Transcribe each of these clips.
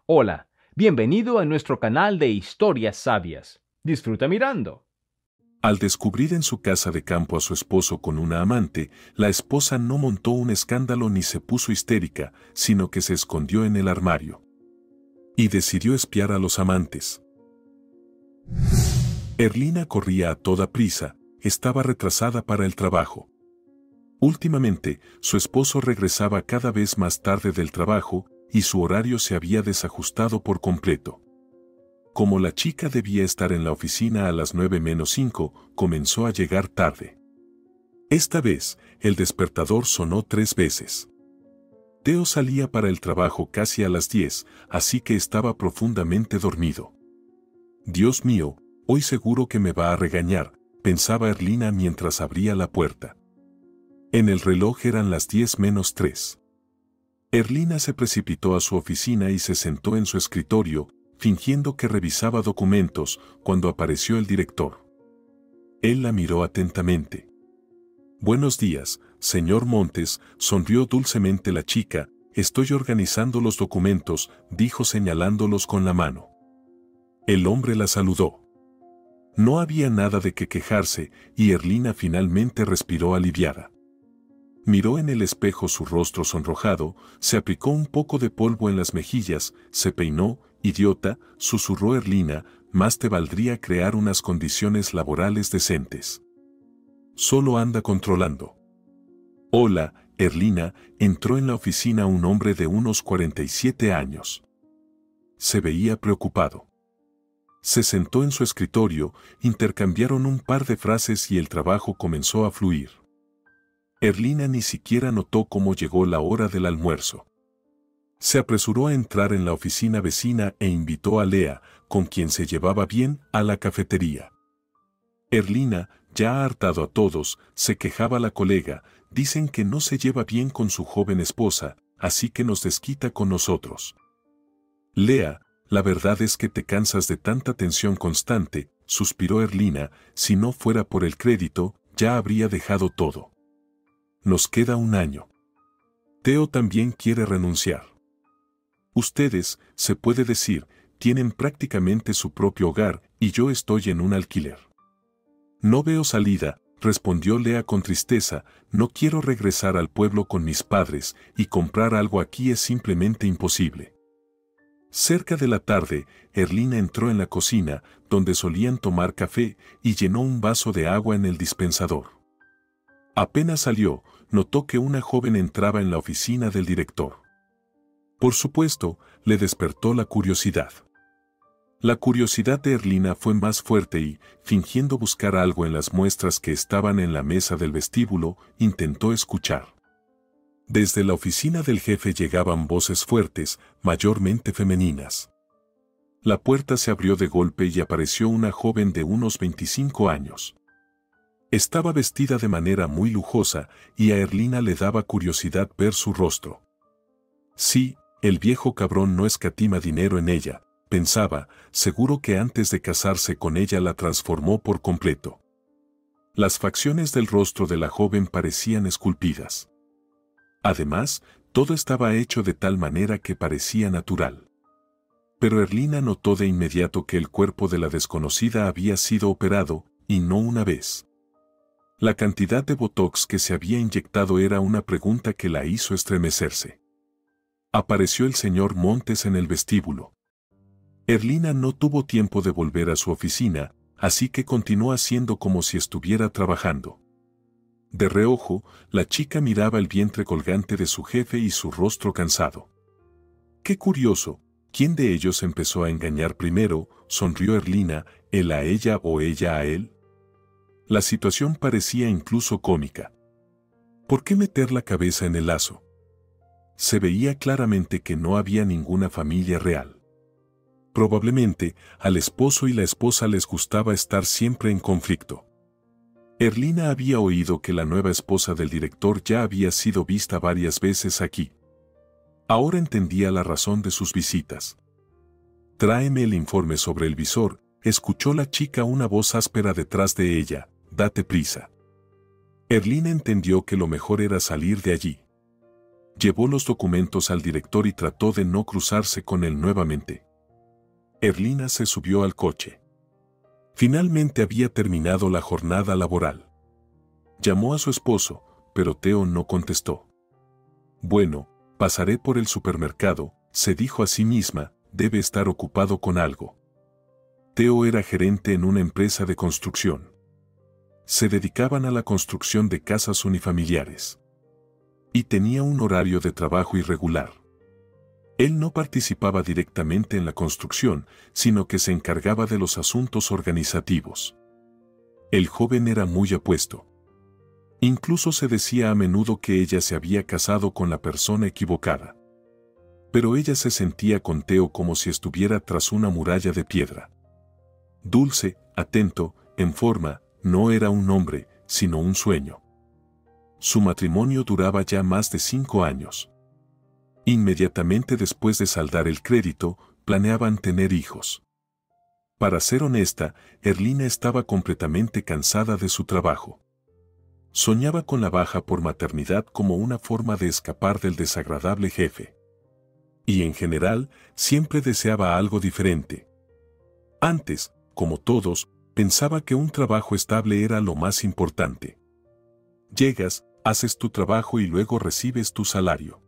Hola, bienvenido a nuestro canal de historias sabias. Disfruta mirando. Al descubrir en su casa de campo a su esposo con una amante, la esposa no montó un escándalo ni se puso histérica, sino que se escondió en el armario. Y decidió espiar a los amantes. Erlina corría a toda prisa, estaba retrasada para el trabajo. Últimamente, su esposo regresaba cada vez más tarde del trabajo y su horario se había desajustado por completo. Como la chica debía estar en la oficina a las 9:05, comenzó a llegar tarde. Esta vez, el despertador sonó 3 veces. Theo salía para el trabajo casi a las 10, así que estaba profundamente dormido. Dios mío, hoy seguro que me va a regañar, pensaba Erlina mientras abría la puerta. En el reloj eran las 10:03. Erlina se precipitó a su oficina y se sentó en su escritorio, fingiendo que revisaba documentos, cuando apareció el director. Él la miró atentamente. «Buenos días, señor Montes», sonrió dulcemente la chica. «Estoy organizando los documentos», dijo señalándolos con la mano. El hombre la saludó. No había nada de qué quejarse, y Erlina finalmente respiró aliviada. Miró en el espejo su rostro sonrojado, se aplicó un poco de polvo en las mejillas, se peinó. «Idiota», susurró Erlina, «más te valdría crear unas condiciones laborales decentes. Solo anda controlando». «Hola, Erlina», entró en la oficina un hombre de unos 47 años. Se veía preocupado. Se sentó en su escritorio, intercambiaron un par de frases y el trabajo comenzó a fluir. Erlina ni siquiera notó cómo llegó la hora del almuerzo. Se apresuró a entrar en la oficina vecina e invitó a Lea, con quien se llevaba bien, a la cafetería. Erlina, ya ha hartado a todos, se quejaba la colega, dicen que no se lleva bien con su joven esposa, así que nos desquita con nosotros. Lea, la verdad es que te cansas de tanta tensión constante, suspiró Erlina, si no fuera por el crédito, ya habría dejado todo. Nos queda un año. Theo también quiere renunciar. Ustedes, se puede decir, tienen prácticamente su propio hogar, y yo estoy en un alquiler. No veo salida, respondió Lea con tristeza, no quiero regresar al pueblo con mis padres, y comprar algo aquí es simplemente imposible. Cerca de la tarde, Erlina entró en la cocina, donde solían tomar café, y llenó un vaso de agua en el dispensador. Apenas salió, notó que una joven entraba en la oficina del director. Por supuesto, le despertó la curiosidad. La curiosidad de Erlina fue más fuerte y, fingiendo buscar algo en las muestras que estaban en la mesa del vestíbulo, intentó escuchar. Desde la oficina del jefe llegaban voces fuertes, mayormente femeninas. La puerta se abrió de golpe y apareció una joven de unos 25 años. Estaba vestida de manera muy lujosa y a Erlina le daba curiosidad ver su rostro. Sí, el viejo cabrón no escatima dinero en ella, pensaba, seguro que antes de casarse con ella la transformó por completo. Las facciones del rostro de la joven parecían esculpidas. Además, todo estaba hecho de tal manera que parecía natural. Pero Erlina notó de inmediato que el cuerpo de la desconocida había sido operado, y no una vez. La cantidad de botox que se había inyectado era una pregunta que la hizo estremecerse. Apareció el señor Montes en el vestíbulo. Erlina no tuvo tiempo de volver a su oficina, así que continuó haciendo como si estuviera trabajando. De reojo, la chica miraba el vientre colgante de su jefe y su rostro cansado. «Qué curioso, ¿quién de ellos empezó a engañar primero?», sonrió Erlina, ¿él a ella o ella a él? La situación parecía incluso cómica. ¿Por qué meter la cabeza en el lazo? Se veía claramente que no había ninguna familia real. Probablemente, al esposo y la esposa les gustaba estar siempre en conflicto. Erlina había oído que la nueva esposa del director ya había sido vista varias veces aquí. Ahora entendía la razón de sus visitas. «Tráeme el informe sobre el visor», escuchó la chica una voz áspera detrás de ella, «date prisa». Erlina entendió que lo mejor era salir de allí. Llevó los documentos al director y trató de no cruzarse con él nuevamente. Erlina se subió al coche. Finalmente había terminado la jornada laboral. Llamó a su esposo, pero Theo no contestó. Bueno, pasaré por el supermercado, se dijo a sí misma, debe estar ocupado con algo. Theo era gerente en una empresa de construcción. Se dedicaban a la construcción de casas unifamiliares. Y tenía un horario de trabajo irregular. Él no participaba directamente en la construcción, sino que se encargaba de los asuntos organizativos. El joven era muy apuesto. Incluso se decía a menudo que ella se había casado con la persona equivocada. Pero ella se sentía con Theo como si estuviera tras una muralla de piedra. Dulce, atento, en forma, no era un hombre, sino un sueño. Su matrimonio duraba ya más de 5 años. Inmediatamente después de saldar el crédito, planeaban tener hijos. Para ser honesta, Erlina estaba completamente cansada de su trabajo. Soñaba con la baja por maternidad como una forma de escapar del desagradable jefe. Y en general, siempre deseaba algo diferente. Antes, como todos, pensaba que un trabajo estable era lo más importante. Llegas, haces tu trabajo y luego recibes tu salario.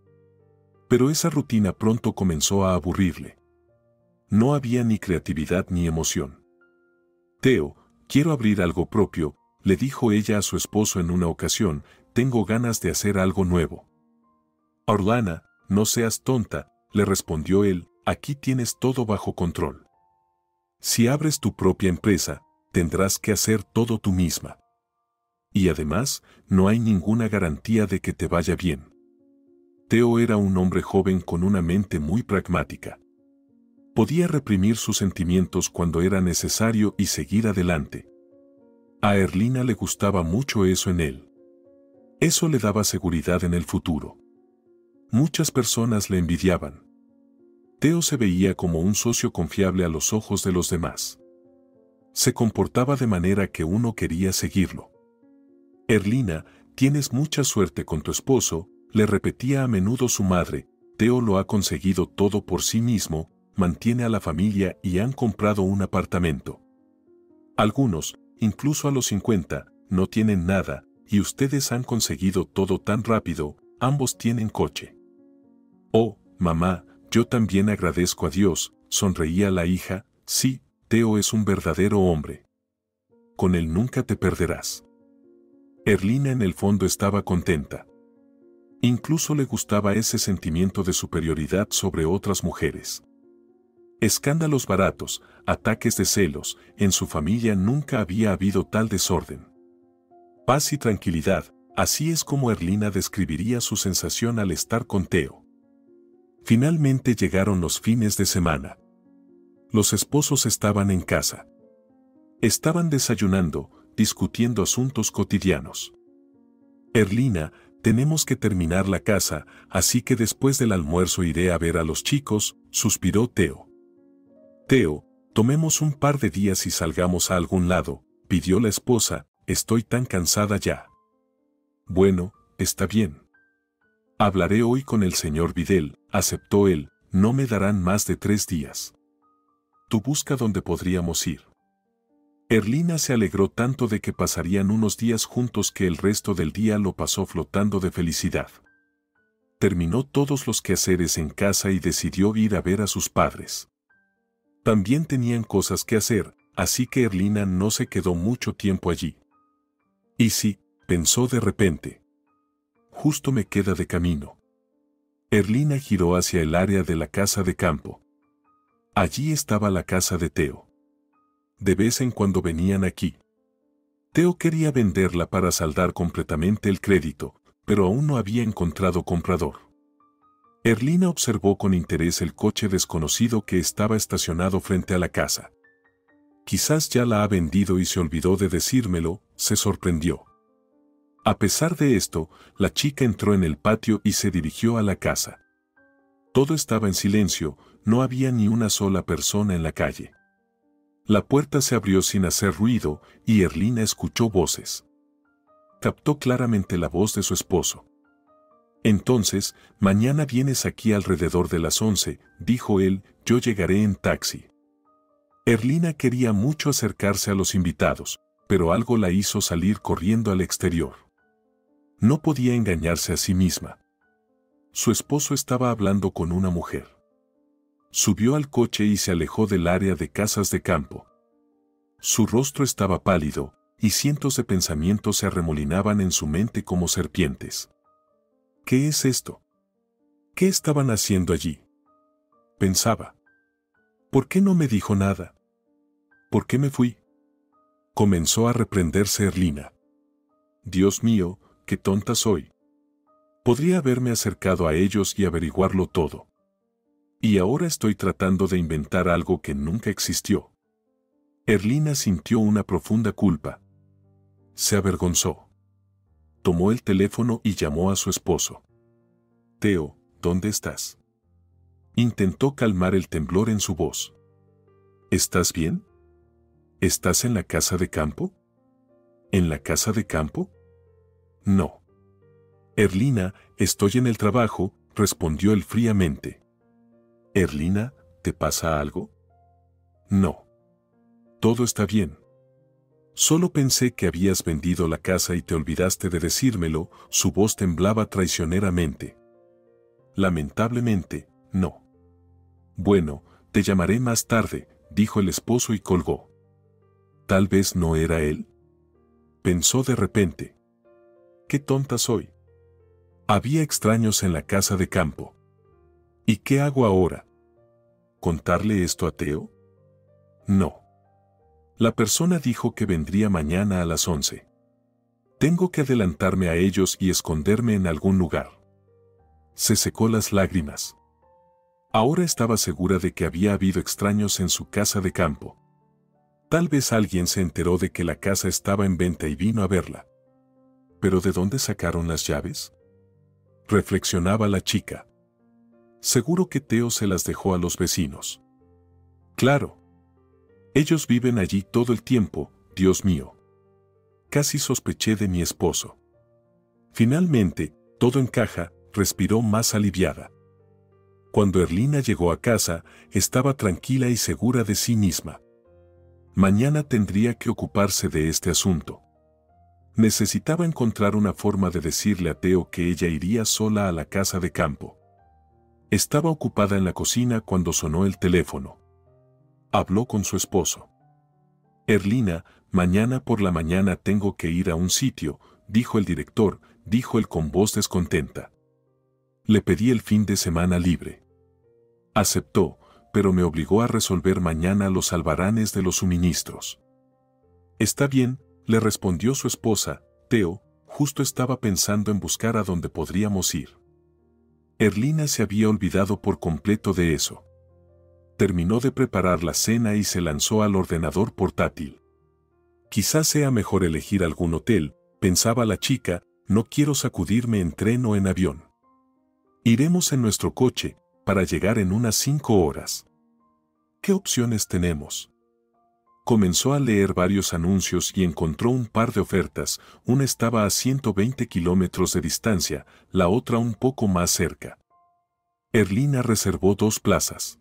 Pero esa rutina pronto comenzó a aburrirle. No había ni creatividad ni emoción. Theo, quiero abrir algo propio, le dijo ella a su esposo en una ocasión, tengo ganas de hacer algo nuevo. Orlana, no seas tonta, le respondió él, aquí tienes todo bajo control. Si abres tu propia empresa, tendrás que hacer todo tú misma. Y además, no hay ninguna garantía de que te vaya bien. Theo era un hombre joven con una mente muy pragmática. Podía reprimir sus sentimientos cuando era necesario y seguir adelante. A Erlina le gustaba mucho eso en él. Eso le daba seguridad en el futuro. Muchas personas le envidiaban. Theo se veía como un socio confiable a los ojos de los demás. Se comportaba de manera que uno quería seguirlo. Erlina, tienes mucha suerte con tu esposo, le repetía a menudo su madre, Theo lo ha conseguido todo por sí mismo, mantiene a la familia y han comprado un apartamento. Algunos, incluso a los 50, no tienen nada, y ustedes han conseguido todo tan rápido, ambos tienen coche. Oh, mamá, yo también agradezco a Dios, sonreía la hija, sí, Theo es un verdadero hombre. Con él nunca te perderás. Erlina en el fondo estaba contenta. Incluso le gustaba ese sentimiento de superioridad sobre otras mujeres. Escándalos baratos, ataques de celos, en su familia nunca había habido tal desorden. Paz y tranquilidad, así es como Erlina describiría su sensación al estar con Theo. Finalmente llegaron los fines de semana. Los esposos estaban en casa. Estaban desayunando, discutiendo asuntos cotidianos. Erlina, tenemos que terminar la casa, así que después del almuerzo iré a ver a los chicos, suspiró Theo. Theo, tomemos un par de días y salgamos a algún lado, pidió la esposa, estoy tan cansada ya. Bueno, está bien. Hablaré hoy con el señor Vidal, aceptó él, no me darán más de 3 días. Tú busca dónde podríamos ir. Erlina se alegró tanto de que pasarían unos días juntos que el resto del día lo pasó flotando de felicidad. Terminó todos los quehaceres en casa y decidió ir a ver a sus padres. También tenían cosas que hacer, así que Erlina no se quedó mucho tiempo allí. Y sí, pensó de repente. Justo me queda de camino. Erlina giró hacia el área de la casa de campo. Allí estaba la casa de Theo. De vez en cuando venían aquí. Theo quería venderla para saldar completamente el crédito, pero aún no había encontrado comprador. Erlina observó con interés el coche desconocido que estaba estacionado frente a la casa. Quizás ya la ha vendido y se olvidó de decírmelo, se sorprendió. A pesar de esto, la chica entró en el patio y se dirigió a la casa. Todo estaba en silencio, no había ni una sola persona en la calle. La puerta se abrió sin hacer ruido y Erlina escuchó voces. Captó claramente la voz de su esposo. Entonces, mañana vienes aquí alrededor de las 11, dijo él, yo llegaré en taxi. Erlina quería mucho acercarse a los invitados, pero algo la hizo salir corriendo al exterior. No podía engañarse a sí misma. Su esposo estaba hablando con una mujer. Subió al coche y se alejó del área de casas de campo. Su rostro estaba pálido, y cientos de pensamientos se arremolinaban en su mente como serpientes. ¿Qué es esto? ¿Qué estaban haciendo allí? Pensaba. ¿Por qué no me dijo nada? ¿Por qué me fui? Comenzó a reprenderse Erlina. Dios mío, qué tonta soy. Podría haberme acercado a ellos y averiguarlo todo. Y ahora estoy tratando de inventar algo que nunca existió. Erlina sintió una profunda culpa. Se avergonzó. Tomó el teléfono y llamó a su esposo. Theo, ¿dónde estás? Intentó calmar el temblor en su voz. ¿Estás bien? ¿Estás en la casa de campo? ¿En la casa de campo? No. Erlina, estoy en el trabajo, respondió él fríamente. Erlina, ¿te pasa algo? No. Todo está bien. Solo pensé que habías vendido la casa y te olvidaste de decírmelo, su voz temblaba traicioneramente. Lamentablemente, no. Bueno, te llamaré más tarde, dijo el esposo y colgó. Tal vez no era él. Pensó de repente. Qué tonta soy. Había extraños en la casa de campo. ¿Y qué hago ahora? ¿Contarle esto a Theo? No. La persona dijo que vendría mañana a las 11. Tengo que adelantarme a ellos y esconderme en algún lugar. Se secó las lágrimas. Ahora estaba segura de que había habido extraños en su casa de campo. Tal vez alguien se enteró de que la casa estaba en venta y vino a verla. ¿Pero de dónde sacaron las llaves? Reflexionaba la chica. Seguro que Theo se las dejó a los vecinos. Claro. Ellos viven allí todo el tiempo, Dios mío. Casi sospeché de mi esposo. Finalmente, todo encaja, respiró más aliviada. Cuando Erlina llegó a casa, estaba tranquila y segura de sí misma. Mañana tendría que ocuparse de este asunto. Necesitaba encontrar una forma de decirle a Theo que ella iría sola a la casa de campo. Estaba ocupada en la cocina cuando sonó el teléfono. Habló con su esposo. Erlina, mañana por la mañana tengo que ir a un sitio, dijo el director, dijo él con voz descontenta. Le pedí el fin de semana libre. Aceptó, pero me obligó a resolver mañana los albaranes de los suministros. Está bien, le respondió su esposa, Theo, justo estaba pensando en buscar a dónde podríamos ir. Erlina se había olvidado por completo de eso. Terminó de preparar la cena y se lanzó al ordenador portátil. Quizás sea mejor elegir algún hotel, pensaba la chica, no quiero sacudirme en tren o en avión. Iremos en nuestro coche, para llegar en unas 5 horas. ¿Qué opciones tenemos? Comenzó a leer varios anuncios y encontró un par de ofertas, una estaba a 120 kilómetros de distancia, la otra un poco más cerca. Erlina reservó 2 plazas.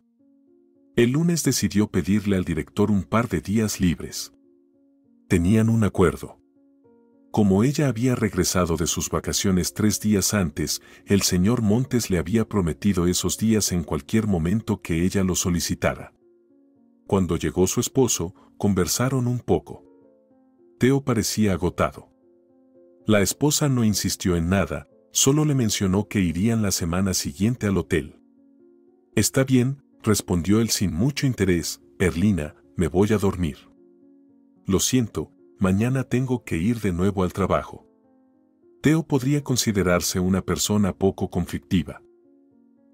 El lunes decidió pedirle al director un par de días libres. Tenían un acuerdo. Como ella había regresado de sus vacaciones 3 días antes, el señor Montes le había prometido esos días en cualquier momento que ella lo solicitara. Cuando llegó su esposo, conversaron un poco. Theo parecía agotado. La esposa no insistió en nada, solo le mencionó que irían la semana siguiente al hotel. Está bien, respondió él sin mucho interés, Erlina, me voy a dormir. Lo siento, mañana tengo que ir de nuevo al trabajo. Theo podría considerarse una persona poco conflictiva.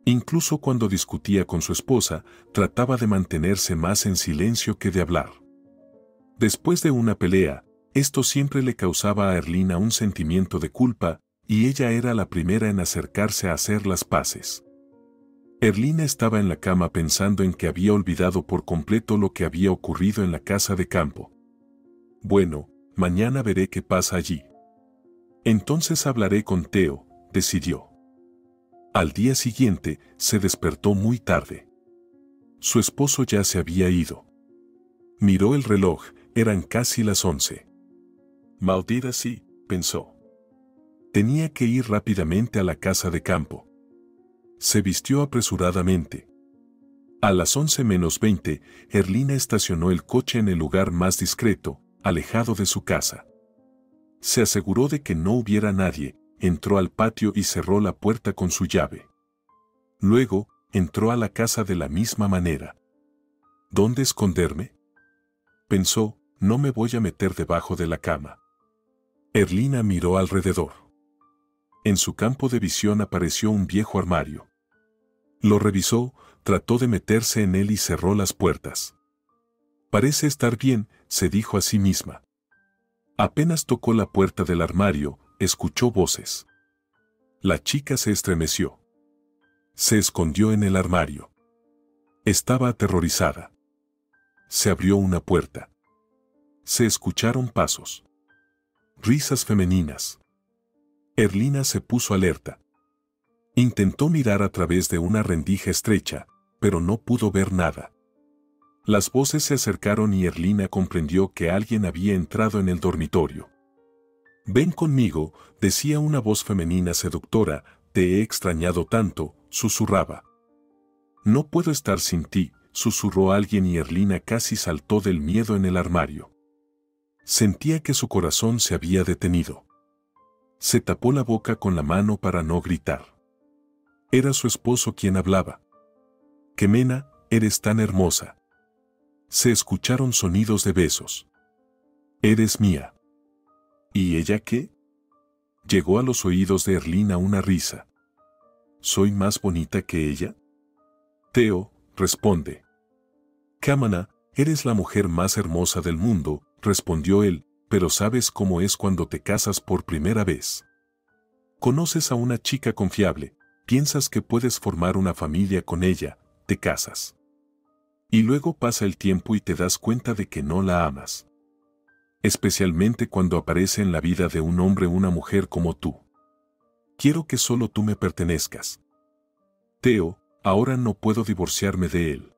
Incluso cuando discutía con su esposa, trataba de mantenerse más en silencio que de hablar. Después de una pelea, esto siempre le causaba a Erlina un sentimiento de culpa, y ella era la primera en acercarse a hacer las paces. Erlina estaba en la cama pensando en que había olvidado por completo lo que había ocurrido en la casa de campo. Bueno, mañana veré qué pasa allí. Entonces hablaré con Theo, decidió. Al día siguiente, se despertó muy tarde. Su esposo ya se había ido. Miró el reloj, eran casi las 11. Maldita sí, pensó. Tenía que ir rápidamente a la casa de campo. Se vistió apresuradamente. A las 11 menos 20, Erlina estacionó el coche en el lugar más discreto, alejado de su casa. Se aseguró de que no hubiera nadie, entró al patio y cerró la puerta con su llave. Luego, entró a la casa de la misma manera. ¿Dónde esconderme? Pensó, no me voy a meter debajo de la cama. Erlina miró alrededor. En su campo de visión apareció un viejo armario. Lo revisó, trató de meterse en él y cerró las puertas. Parece estar bien, se dijo a sí misma. Apenas tocó la puerta del armario, escuchó voces. La chica se estremeció. Se escondió en el armario. Estaba aterrorizada. Se abrió una puerta. Se escucharon pasos. Risas femeninas. Erlina se puso alerta. Intentó mirar a través de una rendija estrecha, pero no pudo ver nada. Las voces se acercaron y Erlina comprendió que alguien había entrado en el dormitorio. «Ven conmigo», decía una voz femenina seductora, «te he extrañado tanto», susurraba. «No puedo estar sin ti», susurró alguien y Erlina casi saltó del miedo en el armario. Sentía que su corazón se había detenido. Se tapó la boca con la mano para no gritar. Era su esposo quien hablaba. «Ximena, eres tan hermosa». Se escucharon sonidos de besos. «Eres mía». ¿Y ella qué? Llegó a los oídos de Erlina una risa. ¿Soy más bonita que ella? Teo, responde. «Ximena, eres la mujer más hermosa del mundo», respondió él, «pero sabes cómo es cuando te casas por primera vez. Conoces a una chica confiable, piensas que puedes formar una familia con ella, te casas. Y luego pasa el tiempo y te das cuenta de que no la amas. Especialmente cuando aparece en la vida de un hombre una mujer como tú. Quiero que solo tú me pertenezcas. Teo, ahora no puedo divorciarme de él.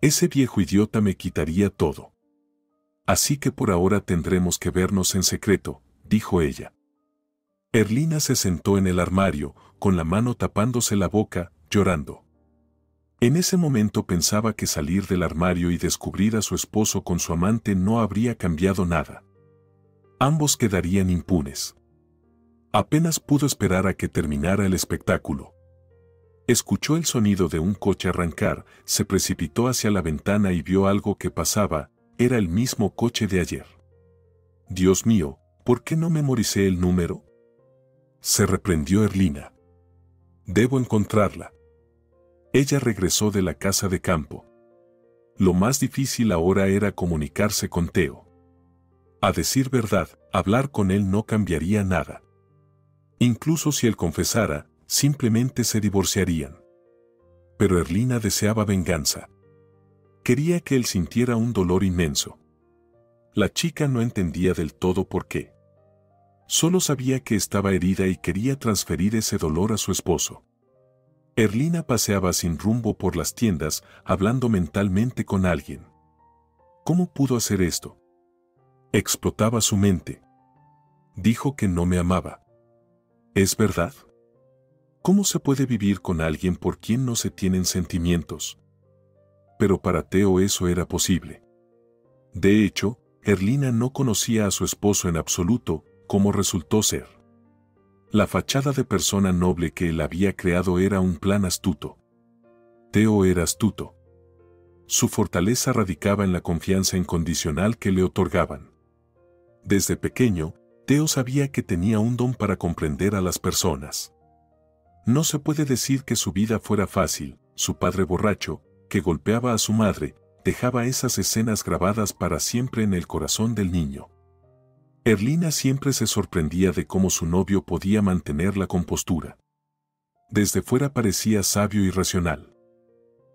Ese viejo idiota me quitaría todo. Así que por ahora tendremos que vernos en secreto», dijo ella. Erlina se sentó en el armario, con la mano tapándose la boca, llorando. En ese momento pensaba que salir del armario y descubrir a su esposo con su amante no habría cambiado nada. Ambos quedarían impunes. Apenas pudo esperar a que terminara el espectáculo. Escuchó el sonido de un coche arrancar, se precipitó hacia la ventana y vio algo que pasaba, era el mismo coche de ayer. «Dios mío, ¿por qué no memoricé el número?», se reprendió Erlina. «Debo encontrarla». Ella regresó de la casa de campo. Lo más difícil ahora era comunicarse con Teo. A decir verdad, hablar con él no cambiaría nada. Incluso si él confesara, simplemente se divorciarían. Pero Erlina deseaba venganza. Quería que él sintiera un dolor inmenso. La chica no entendía del todo por qué. Solo sabía que estaba herida y quería transferir ese dolor a su esposo. Erlina paseaba sin rumbo por las tiendas, hablando mentalmente con alguien. ¿Cómo pudo hacer esto? Explotaba su mente. Dijo que no me amaba. ¿Es verdad? ¿Cómo se puede vivir con alguien por quien no se tienen sentimientos? Pero para Teo eso era posible. De hecho, Erlina no conocía a su esposo en absoluto, como resultó ser. La fachada de persona noble que él había creado era un plan astuto. Teo era astuto. Su fortaleza radicaba en la confianza incondicional que le otorgaban. Desde pequeño, Teo sabía que tenía un don para comprender a las personas. No se puede decir que su vida fuera fácil. Su padre borracho, que golpeaba a su madre, dejaba esas escenas grabadas para siempre en el corazón del niño. Erlina siempre se sorprendía de cómo su novio podía mantener la compostura. Desde fuera parecía sabio y racional.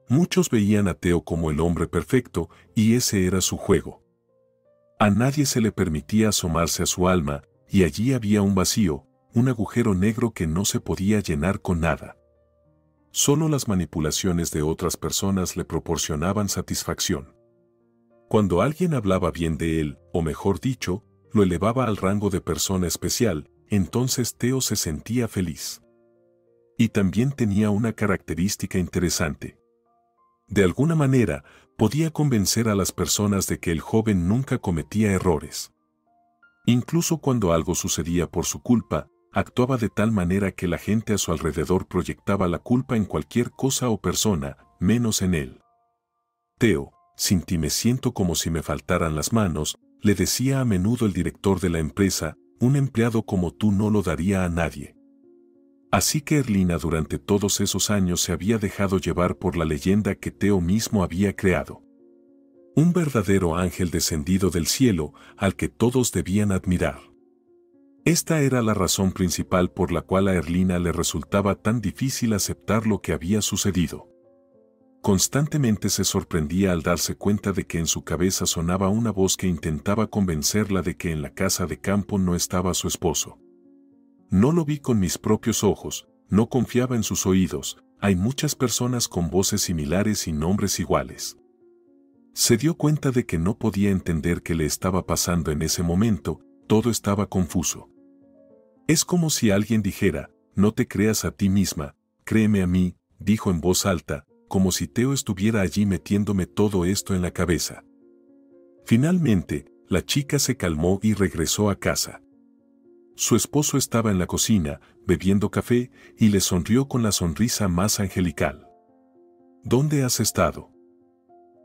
Muchos veían a Teo como el hombre perfecto, y ese era su juego. A nadie se le permitía asomarse a su alma, y allí había un vacío, un agujero negro que no se podía llenar con nada. Solo las manipulaciones de otras personas le proporcionaban satisfacción. Cuando alguien hablaba bien de él, o mejor dicho, lo elevaba al rango de persona especial, entonces Theo se sentía feliz. Y también tenía una característica interesante. De alguna manera, podía convencer a las personas de que el joven nunca cometía errores. Incluso cuando algo sucedía por su culpa, actuaba de tal manera que la gente a su alrededor proyectaba la culpa en cualquier cosa o persona, menos en él. Theo, sin ti me siento como si me faltaran las manos, le decía a menudo el director de la empresa, un empleado como tú no lo daría a nadie. Así que Erlina durante todos esos años se había dejado llevar por la leyenda que Theo mismo había creado. Un verdadero ángel descendido del cielo al que todos debían admirar. Esta era la razón principal por la cual a Erlina le resultaba tan difícil aceptar lo que había sucedido. Constantemente se sorprendía al darse cuenta de que en su cabeza sonaba una voz que intentaba convencerla de que en la casa de campo no estaba su esposo. No lo vi con mis propios ojos, no confiaba en sus oídos, hay muchas personas con voces similares y nombres iguales. Se dio cuenta de que no podía entender qué le estaba pasando en ese momento, todo estaba confuso. Es como si alguien dijera, no te creas a ti misma, créeme a mí, dijo en voz alta, como si Theo estuviera allí metiéndome todo esto en la cabeza. Finalmente, la chica se calmó y regresó a casa. Su esposo estaba en la cocina, bebiendo café, y le sonrió con la sonrisa más angelical. ¿Dónde has estado?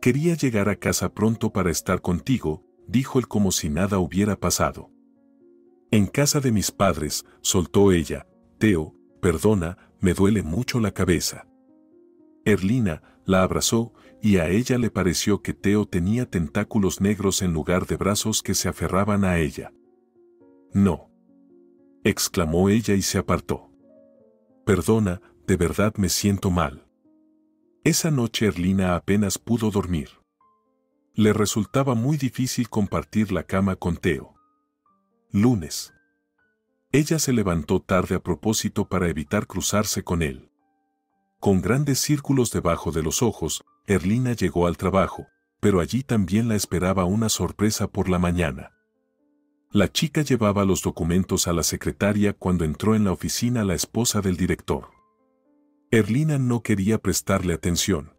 Quería llegar a casa pronto para estar contigo, dijo él como si nada hubiera pasado. En casa de mis padres, soltó ella, Theo, perdona, me duele mucho la cabeza. Erlina la abrazó, y a ella le pareció que Theo tenía tentáculos negros en lugar de brazos que se aferraban a ella. No, exclamó ella y se apartó. Perdona, de verdad me siento mal. Esa noche Erlina apenas pudo dormir. Le resultaba muy difícil compartir la cama con Theo. Lunes. Ella se levantó tarde a propósito para evitar cruzarse con él. Con grandes círculos debajo de los ojos, Erlina llegó al trabajo, pero allí también la esperaba una sorpresa por la mañana. La chica llevaba los documentos a la secretaria cuando entró en la oficina la esposa del director. Erlina no quería prestarle atención.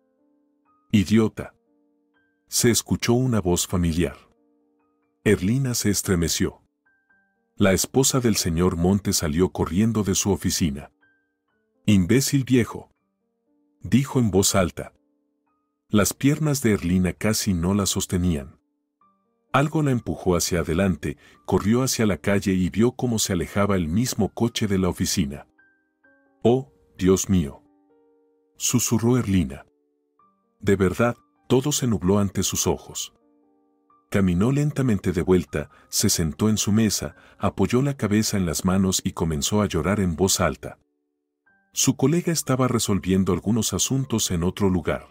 ¡Idiota! Se escuchó una voz familiar. Erlina se estremeció. La esposa del señor Monte salió corriendo de su oficina. «Imbécil viejo», dijo en voz alta. Las piernas de Erlina casi no la sostenían. Algo la empujó hacia adelante, corrió hacia la calle y vio cómo se alejaba el mismo coche de la oficina. «Oh, Dios mío», susurró Erlina. De verdad, todo se nubló ante sus ojos. Caminó lentamente de vuelta, se sentó en su mesa, apoyó la cabeza en las manos y comenzó a llorar en voz alta. Su colega estaba resolviendo algunos asuntos en otro lugar.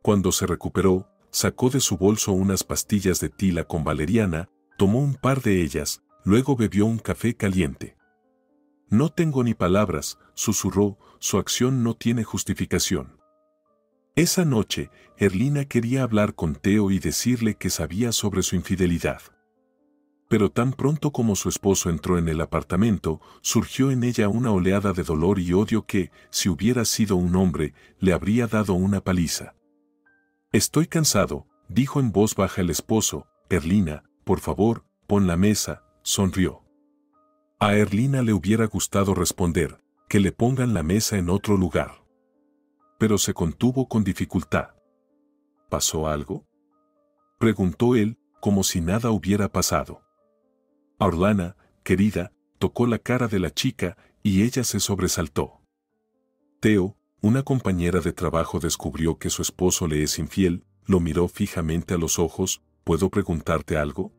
Cuando se recuperó, sacó de su bolso unas pastillas de tila con valeriana, tomó un par de ellas, luego bebió un café caliente. «No tengo ni palabras», susurró, «su acción no tiene justificación». Esa noche, Erlina quería hablar con Theo y decirle que sabía sobre su infidelidad. Pero tan pronto como su esposo entró en el apartamento, surgió en ella una oleada de dolor y odio que, si hubiera sido un hombre, le habría dado una paliza. «Estoy cansado», dijo en voz baja el esposo. «Erlina, por favor, pon la mesa», sonrió. A Erlina le hubiera gustado responder, «que le pongan la mesa en otro lugar». Pero se contuvo con dificultad. ¿Pasó algo?, preguntó él, como si nada hubiera pasado. Orlana, querida, tocó la cara de la chica y ella se sobresaltó. Theo, una compañera de trabajo, descubrió que su esposo le es infiel, lo miró fijamente a los ojos. ¿Puedo preguntarte algo?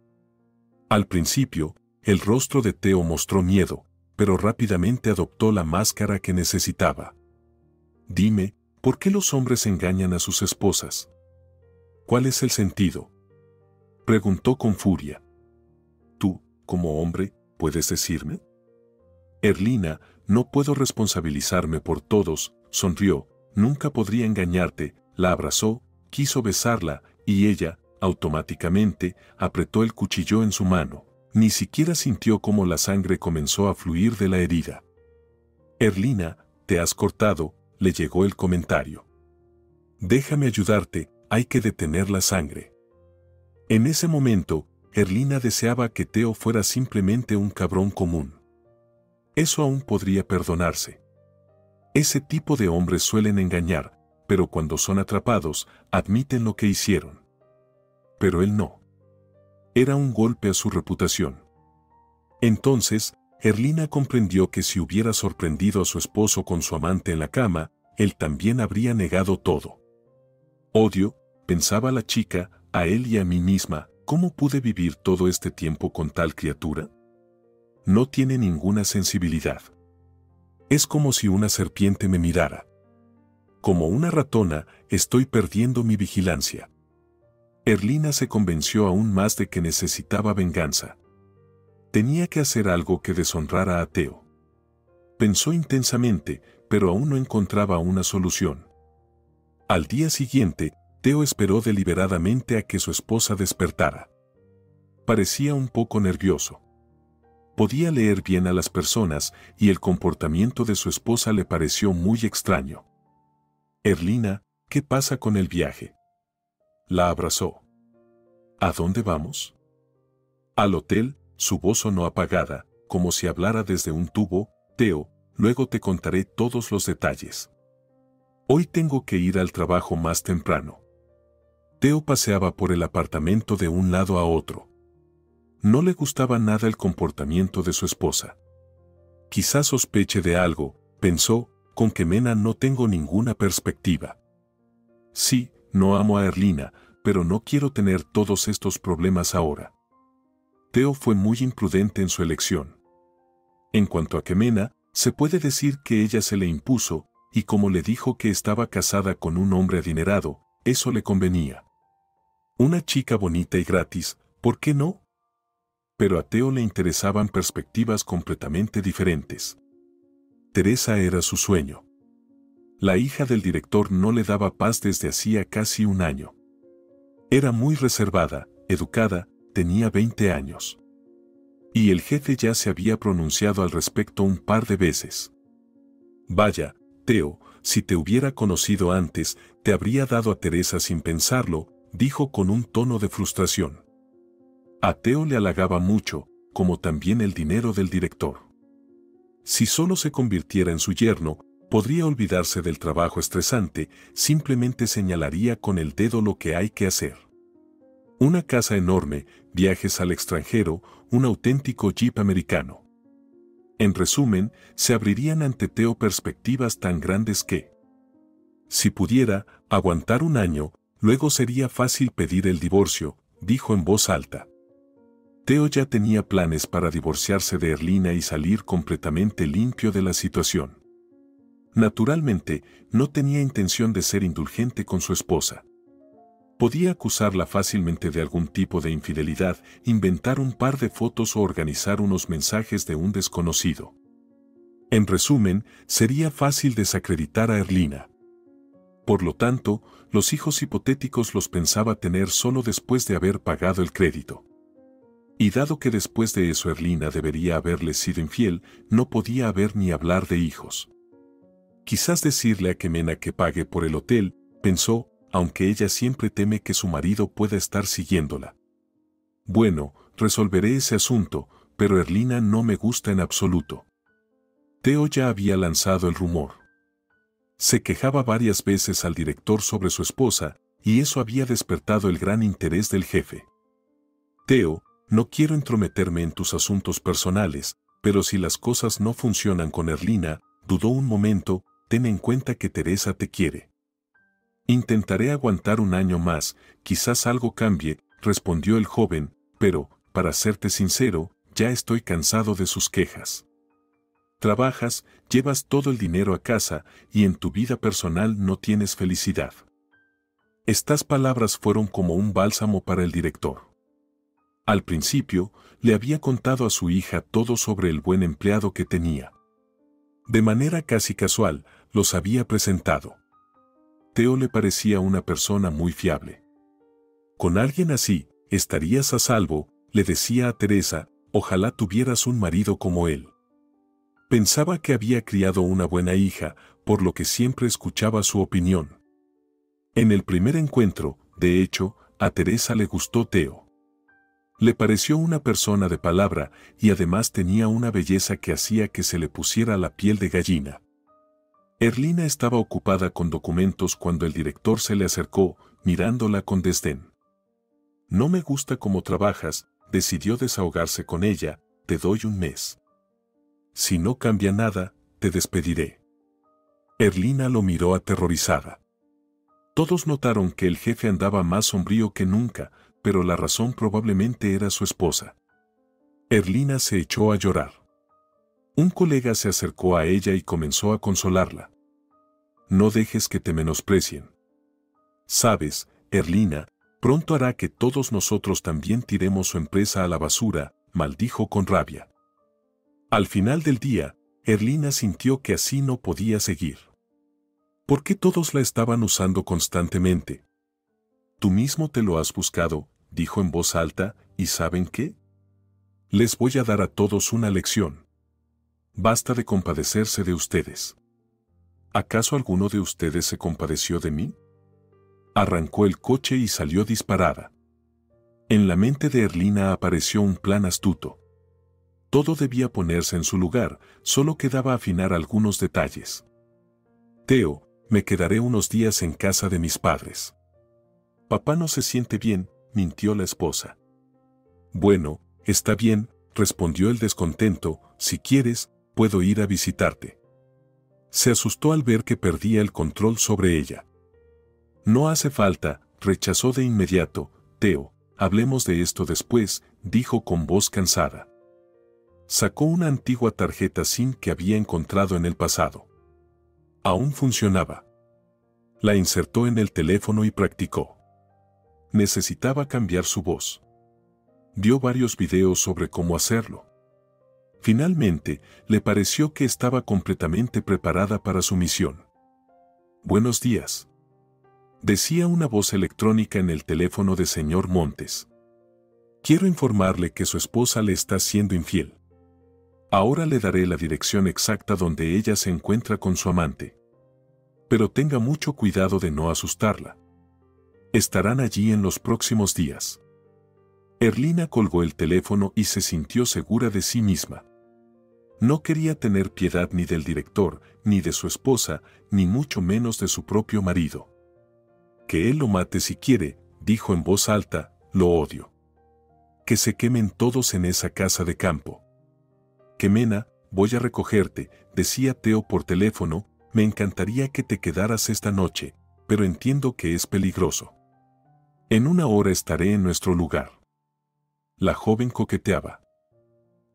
Al principio, el rostro de Theo mostró miedo, pero rápidamente adoptó la máscara que necesitaba. Dime, ¿por qué los hombres engañan a sus esposas? ¿Cuál es el sentido?, preguntó con furia. Tú, como hombre, ¿puedes decirme? Erlina, no puedo responsabilizarme por todos, sonrió, nunca podría engañarte, la abrazó, quiso besarla, y ella, automáticamente, apretó el cuchillo en su mano. Ni siquiera sintió cómo la sangre comenzó a fluir de la herida. Erlina, te has cortado, le llegó el comentario. Déjame ayudarte, hay que detener la sangre. En ese momento, Erlina deseaba que Theo fuera simplemente un cabrón común. Eso aún podría perdonarse. Ese tipo de hombres suelen engañar, pero cuando son atrapados, admiten lo que hicieron. Pero él no. Era un golpe a su reputación. Entonces, Erlina comprendió que si hubiera sorprendido a su esposo con su amante en la cama, él también habría negado todo. Odio, pensaba la chica, a él y a mí misma, ¿cómo pude vivir todo este tiempo con tal criatura? No tiene ninguna sensibilidad. Es como si una serpiente me mirara. Como una ratona, estoy perdiendo mi vigilancia. Erlina se convenció aún más de que necesitaba venganza. Tenía que hacer algo que deshonrara a Theo. Pensó intensamente, pero aún no encontraba una solución. Al día siguiente, Theo esperó deliberadamente a que su esposa despertara. Parecía un poco nervioso. Podía leer bien a las personas y el comportamiento de su esposa le pareció muy extraño. Erlina, ¿qué pasa con el viaje? La abrazó. ¿A dónde vamos? Al hotel, su voz sonó apagada, como si hablara desde un tubo. Theo, luego te contaré todos los detalles. Hoy tengo que ir al trabajo más temprano. Theo paseaba por el apartamento de un lado a otro. No le gustaba nada el comportamiento de su esposa. Quizás sospeche de algo, pensó, con que Mena no tengo ninguna perspectiva. Sí, no amo a Erlina, pero no quiero tener todos estos problemas ahora. Theo fue muy imprudente en su elección. En cuanto a Mena, se puede decir que ella se le impuso, y como le dijo que estaba casada con un hombre adinerado, eso le convenía. Una chica bonita y gratis, ¿por qué no? Pero a Theo le interesaban perspectivas completamente diferentes. Teresa era su sueño. La hija del director no le daba paz desde hacía casi un año. Era muy reservada, educada, tenía 20 años. Y el jefe ya se había pronunciado al respecto un par de veces. Vaya, Theo, si te hubiera conocido antes, te habría dado a Teresa sin pensarlo, dijo con un tono de frustración. A Theo le halagaba mucho, como también el dinero del director. Si solo se convirtiera en su yerno, podría olvidarse del trabajo estresante, simplemente señalaría con el dedo lo que hay que hacer. Una casa enorme, viajes al extranjero, un auténtico jeep americano. En resumen, se abrirían ante Theo perspectivas tan grandes que, si pudiera, aguantar un año, luego sería fácil pedir el divorcio, dijo en voz alta. Theo ya tenía planes para divorciarse de Erlina y salir completamente limpio de la situación. Naturalmente, no tenía intención de ser indulgente con su esposa. Podía acusarla fácilmente de algún tipo de infidelidad, inventar un par de fotos o organizar unos mensajes de un desconocido. En resumen, sería fácil desacreditar a Erlina. Por lo tanto, los hijos hipotéticos los pensaba tener solo después de haber pagado el crédito. Y dado que después de eso Erlina debería haberle sido infiel, no podía haber ni hablar de hijos. Quizás decirle a Mena que pague por el hotel, pensó, aunque ella siempre teme que su marido pueda estar siguiéndola. Bueno, resolveré ese asunto, pero Erlina no me gusta en absoluto. Theo ya había lanzado el rumor. Se quejaba varias veces al director sobre su esposa, y eso había despertado el gran interés del jefe. Theo, no quiero entrometerme en tus asuntos personales, pero si las cosas no funcionan con Erlina, dudó un momento, ten en cuenta que Teresa te quiere. Intentaré aguantar un año más, quizás algo cambie, respondió el joven, pero, para serte sincero, ya estoy cansado de sus quejas. Trabajas, llevas todo el dinero a casa, y en tu vida personal no tienes felicidad. Estas palabras fueron como un bálsamo para el director. Al principio, le había contado a su hija todo sobre el buen empleado que tenía. De manera casi casual, los había presentado. Teo le parecía una persona muy fiable. Con alguien así, estarías a salvo, le decía a Teresa, ojalá tuvieras un marido como él. Pensaba que había criado una buena hija, por lo que siempre escuchaba su opinión. En el primer encuentro, de hecho, a Teresa le gustó Teo. Le pareció una persona de palabra y además tenía una belleza que hacía que se le pusiera la piel de gallina. Erlina estaba ocupada con documentos cuando el director se le acercó, mirándola con desdén. No me gusta cómo trabajas, decidió desahogarse con ella, te doy un mes. Si no cambia nada, te despediré. Erlina lo miró aterrorizada. Todos notaron que el jefe andaba más sombrío que nunca, pero la razón probablemente era su esposa. Erlina se echó a llorar. Un colega se acercó a ella y comenzó a consolarla. No dejes que te menosprecien. Sabes, Erlina, pronto hará que todos nosotros también tiremos su empresa a la basura, maldijo con rabia. Al final del día, Erlina sintió que así no podía seguir. ¿Por qué todos la estaban usando constantemente? Tú mismo te lo has buscado, dijo en voz alta, ¿y saben qué? Les voy a dar a todos una lección. Basta de compadecerse de ustedes. ¿Acaso alguno de ustedes se compadeció de mí? Arrancó el coche y salió disparada. En la mente de Erlina apareció un plan astuto. Todo debía ponerse en su lugar, solo quedaba afinar algunos detalles. Teo, me quedaré unos días en casa de mis padres. Papá no se siente bien, mintió la esposa. Bueno, está bien, respondió el descontento, si quieres, puedo ir a visitarte. Se asustó al ver que perdía el control sobre ella. No hace falta, rechazó de inmediato, Teo, hablemos de esto después, dijo con voz cansada. Sacó una antigua tarjeta SIM que había encontrado en el pasado. Aún funcionaba. La insertó en el teléfono y practicó. Necesitaba cambiar su voz. Vio varios videos sobre cómo hacerlo. Finalmente, le pareció que estaba completamente preparada para su misión. Buenos días. Decía una voz electrónica en el teléfono de señor Montes. Quiero informarle que su esposa le está siendo infiel. Ahora le daré la dirección exacta donde ella se encuentra con su amante. Pero tenga mucho cuidado de no asustarla. Estarán allí en los próximos días. Erlina colgó el teléfono y se sintió segura de sí misma. No quería tener piedad ni del director, ni de su esposa, ni mucho menos de su propio marido. Que él lo mate si quiere, dijo en voz alta, lo odio. Que se quemen todos en esa casa de campo. Quemena, voy a recogerte, decía Teo por teléfono, me encantaría que te quedaras esta noche, pero entiendo que es peligroso. En una hora estaré en nuestro lugar. La joven coqueteaba.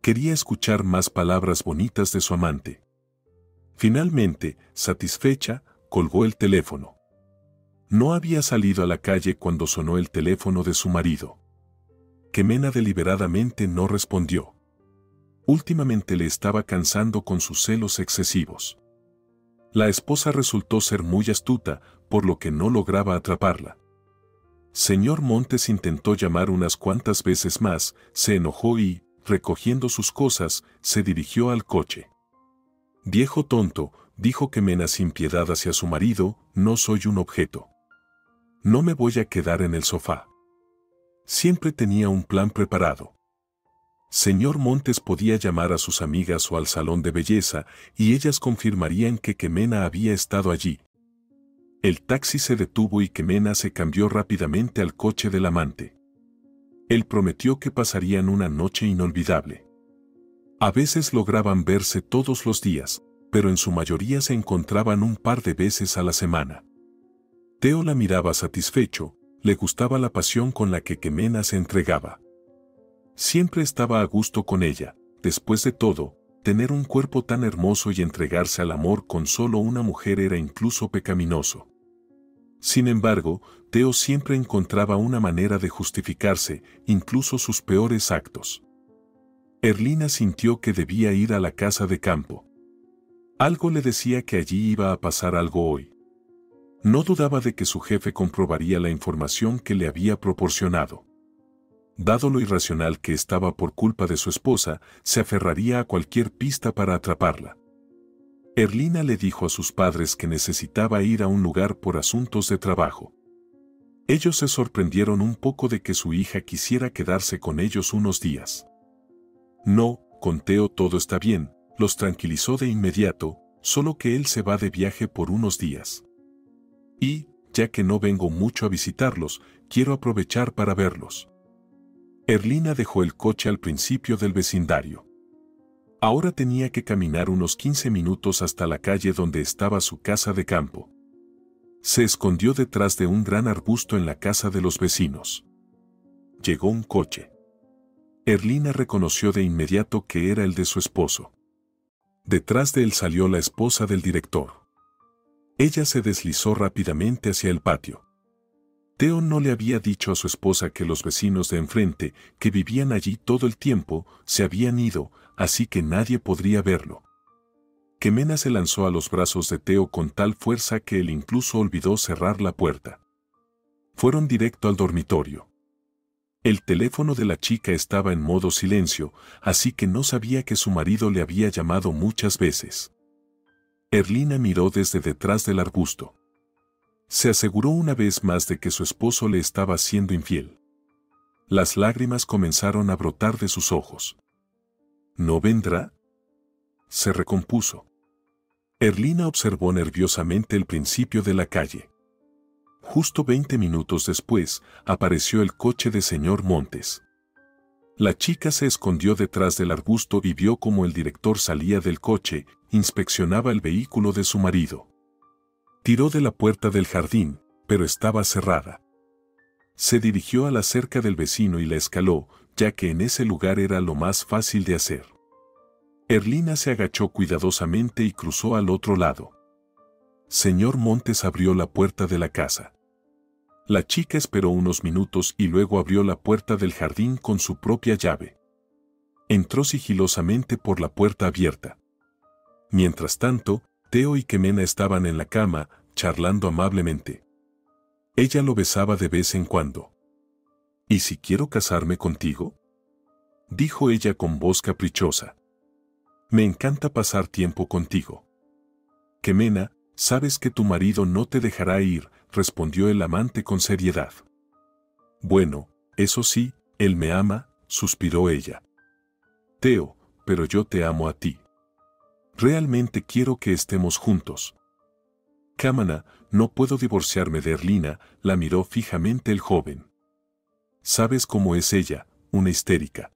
Quería escuchar más palabras bonitas de su amante. Finalmente, satisfecha, colgó el teléfono. No había salido a la calle cuando sonó el teléfono de su marido. Quemena deliberadamente no respondió. Últimamente le estaba cansando con sus celos excesivos. La esposa resultó ser muy astuta, por lo que no lograba atraparla. Señor Montes intentó llamar unas cuantas veces más, se enojó y, recogiendo sus cosas, se dirigió al coche. Viejo tonto, dijo Quemena sin piedad hacia su marido, no soy un objeto. No me voy a quedar en el sofá. Siempre tenía un plan preparado. Señor Montes podía llamar a sus amigas o al salón de belleza y ellas confirmarían que Quemena había estado allí. El taxi se detuvo y Quemena se cambió rápidamente al coche del amante. Él prometió que pasarían una noche inolvidable. A veces lograban verse todos los días, pero en su mayoría se encontraban un par de veces a la semana. Teo la miraba satisfecho, le gustaba la pasión con la que Quemena se entregaba. Siempre estaba a gusto con ella, después de todo, tener un cuerpo tan hermoso y entregarse al amor con solo una mujer era incluso pecaminoso. Sin embargo, Teo siempre encontraba una manera de justificarse, incluso sus peores actos. Erlina sintió que debía ir a la casa de campo. Algo le decía que allí iba a pasar algo hoy. No dudaba de que su jefe comprobaría la información que le había proporcionado. Dado lo irracional que estaba por culpa de su esposa, se aferraría a cualquier pista para atraparla. Erlina le dijo a sus padres que necesitaba ir a un lugar por asuntos de trabajo. Ellos se sorprendieron un poco de que su hija quisiera quedarse con ellos unos días. No, con Theo todo está bien, los tranquilizó de inmediato, solo que él se va de viaje por unos días. Y, ya que no vengo mucho a visitarlos, quiero aprovechar para verlos. Erlina dejó el coche al principio del vecindario. Ahora tenía que caminar unos 15 minutos hasta la calle donde estaba su casa de campo. Se escondió detrás de un gran arbusto en la casa de los vecinos. Llegó un coche. Erlina reconoció de inmediato que era el de su esposo. Detrás de él salió la esposa del director. Ella se deslizó rápidamente hacia el patio. Theo no le había dicho a su esposa que los vecinos de enfrente, que vivían allí todo el tiempo, se habían ido, así que nadie podría verlo. Ximena se lanzó a los brazos de Theo con tal fuerza que él incluso olvidó cerrar la puerta. Fueron directo al dormitorio. El teléfono de la chica estaba en modo silencio, así que no sabía que su marido le había llamado muchas veces. Erlina miró desde detrás del arbusto. Se aseguró una vez más de que su esposo le estaba siendo infiel. Las lágrimas comenzaron a brotar de sus ojos. ¿No vendrá? Se recompuso. Erlina observó nerviosamente el principio de la calle. Justo 20 minutos después, apareció el coche de señor Montes. La chica se escondió detrás del arbusto y vio cómo el director salía del coche, inspeccionaba el vehículo de su marido. Tiró de la puerta del jardín, pero estaba cerrada. Se dirigió a la cerca del vecino y la escaló, ya que en ese lugar era lo más fácil de hacer. Erlina se agachó cuidadosamente y cruzó al otro lado. Señor Montes abrió la puerta de la casa. La chica esperó unos minutos y luego abrió la puerta del jardín con su propia llave. Entró sigilosamente por la puerta abierta. Mientras tanto, Theo y Ximena estaban en la cama, charlando amablemente. Ella lo besaba de vez en cuando. ¿Y si quiero casarme contigo?, dijo ella con voz caprichosa. Me encanta pasar tiempo contigo. Ximena, sabes que tu marido no te dejará ir, respondió el amante con seriedad. Bueno, eso sí, él me ama, suspiró ella. Theo, pero yo te amo a ti. Realmente quiero que estemos juntos. Ximena, no puedo divorciarme de Erlina, la miró fijamente el joven. Sabes cómo es ella, una histérica.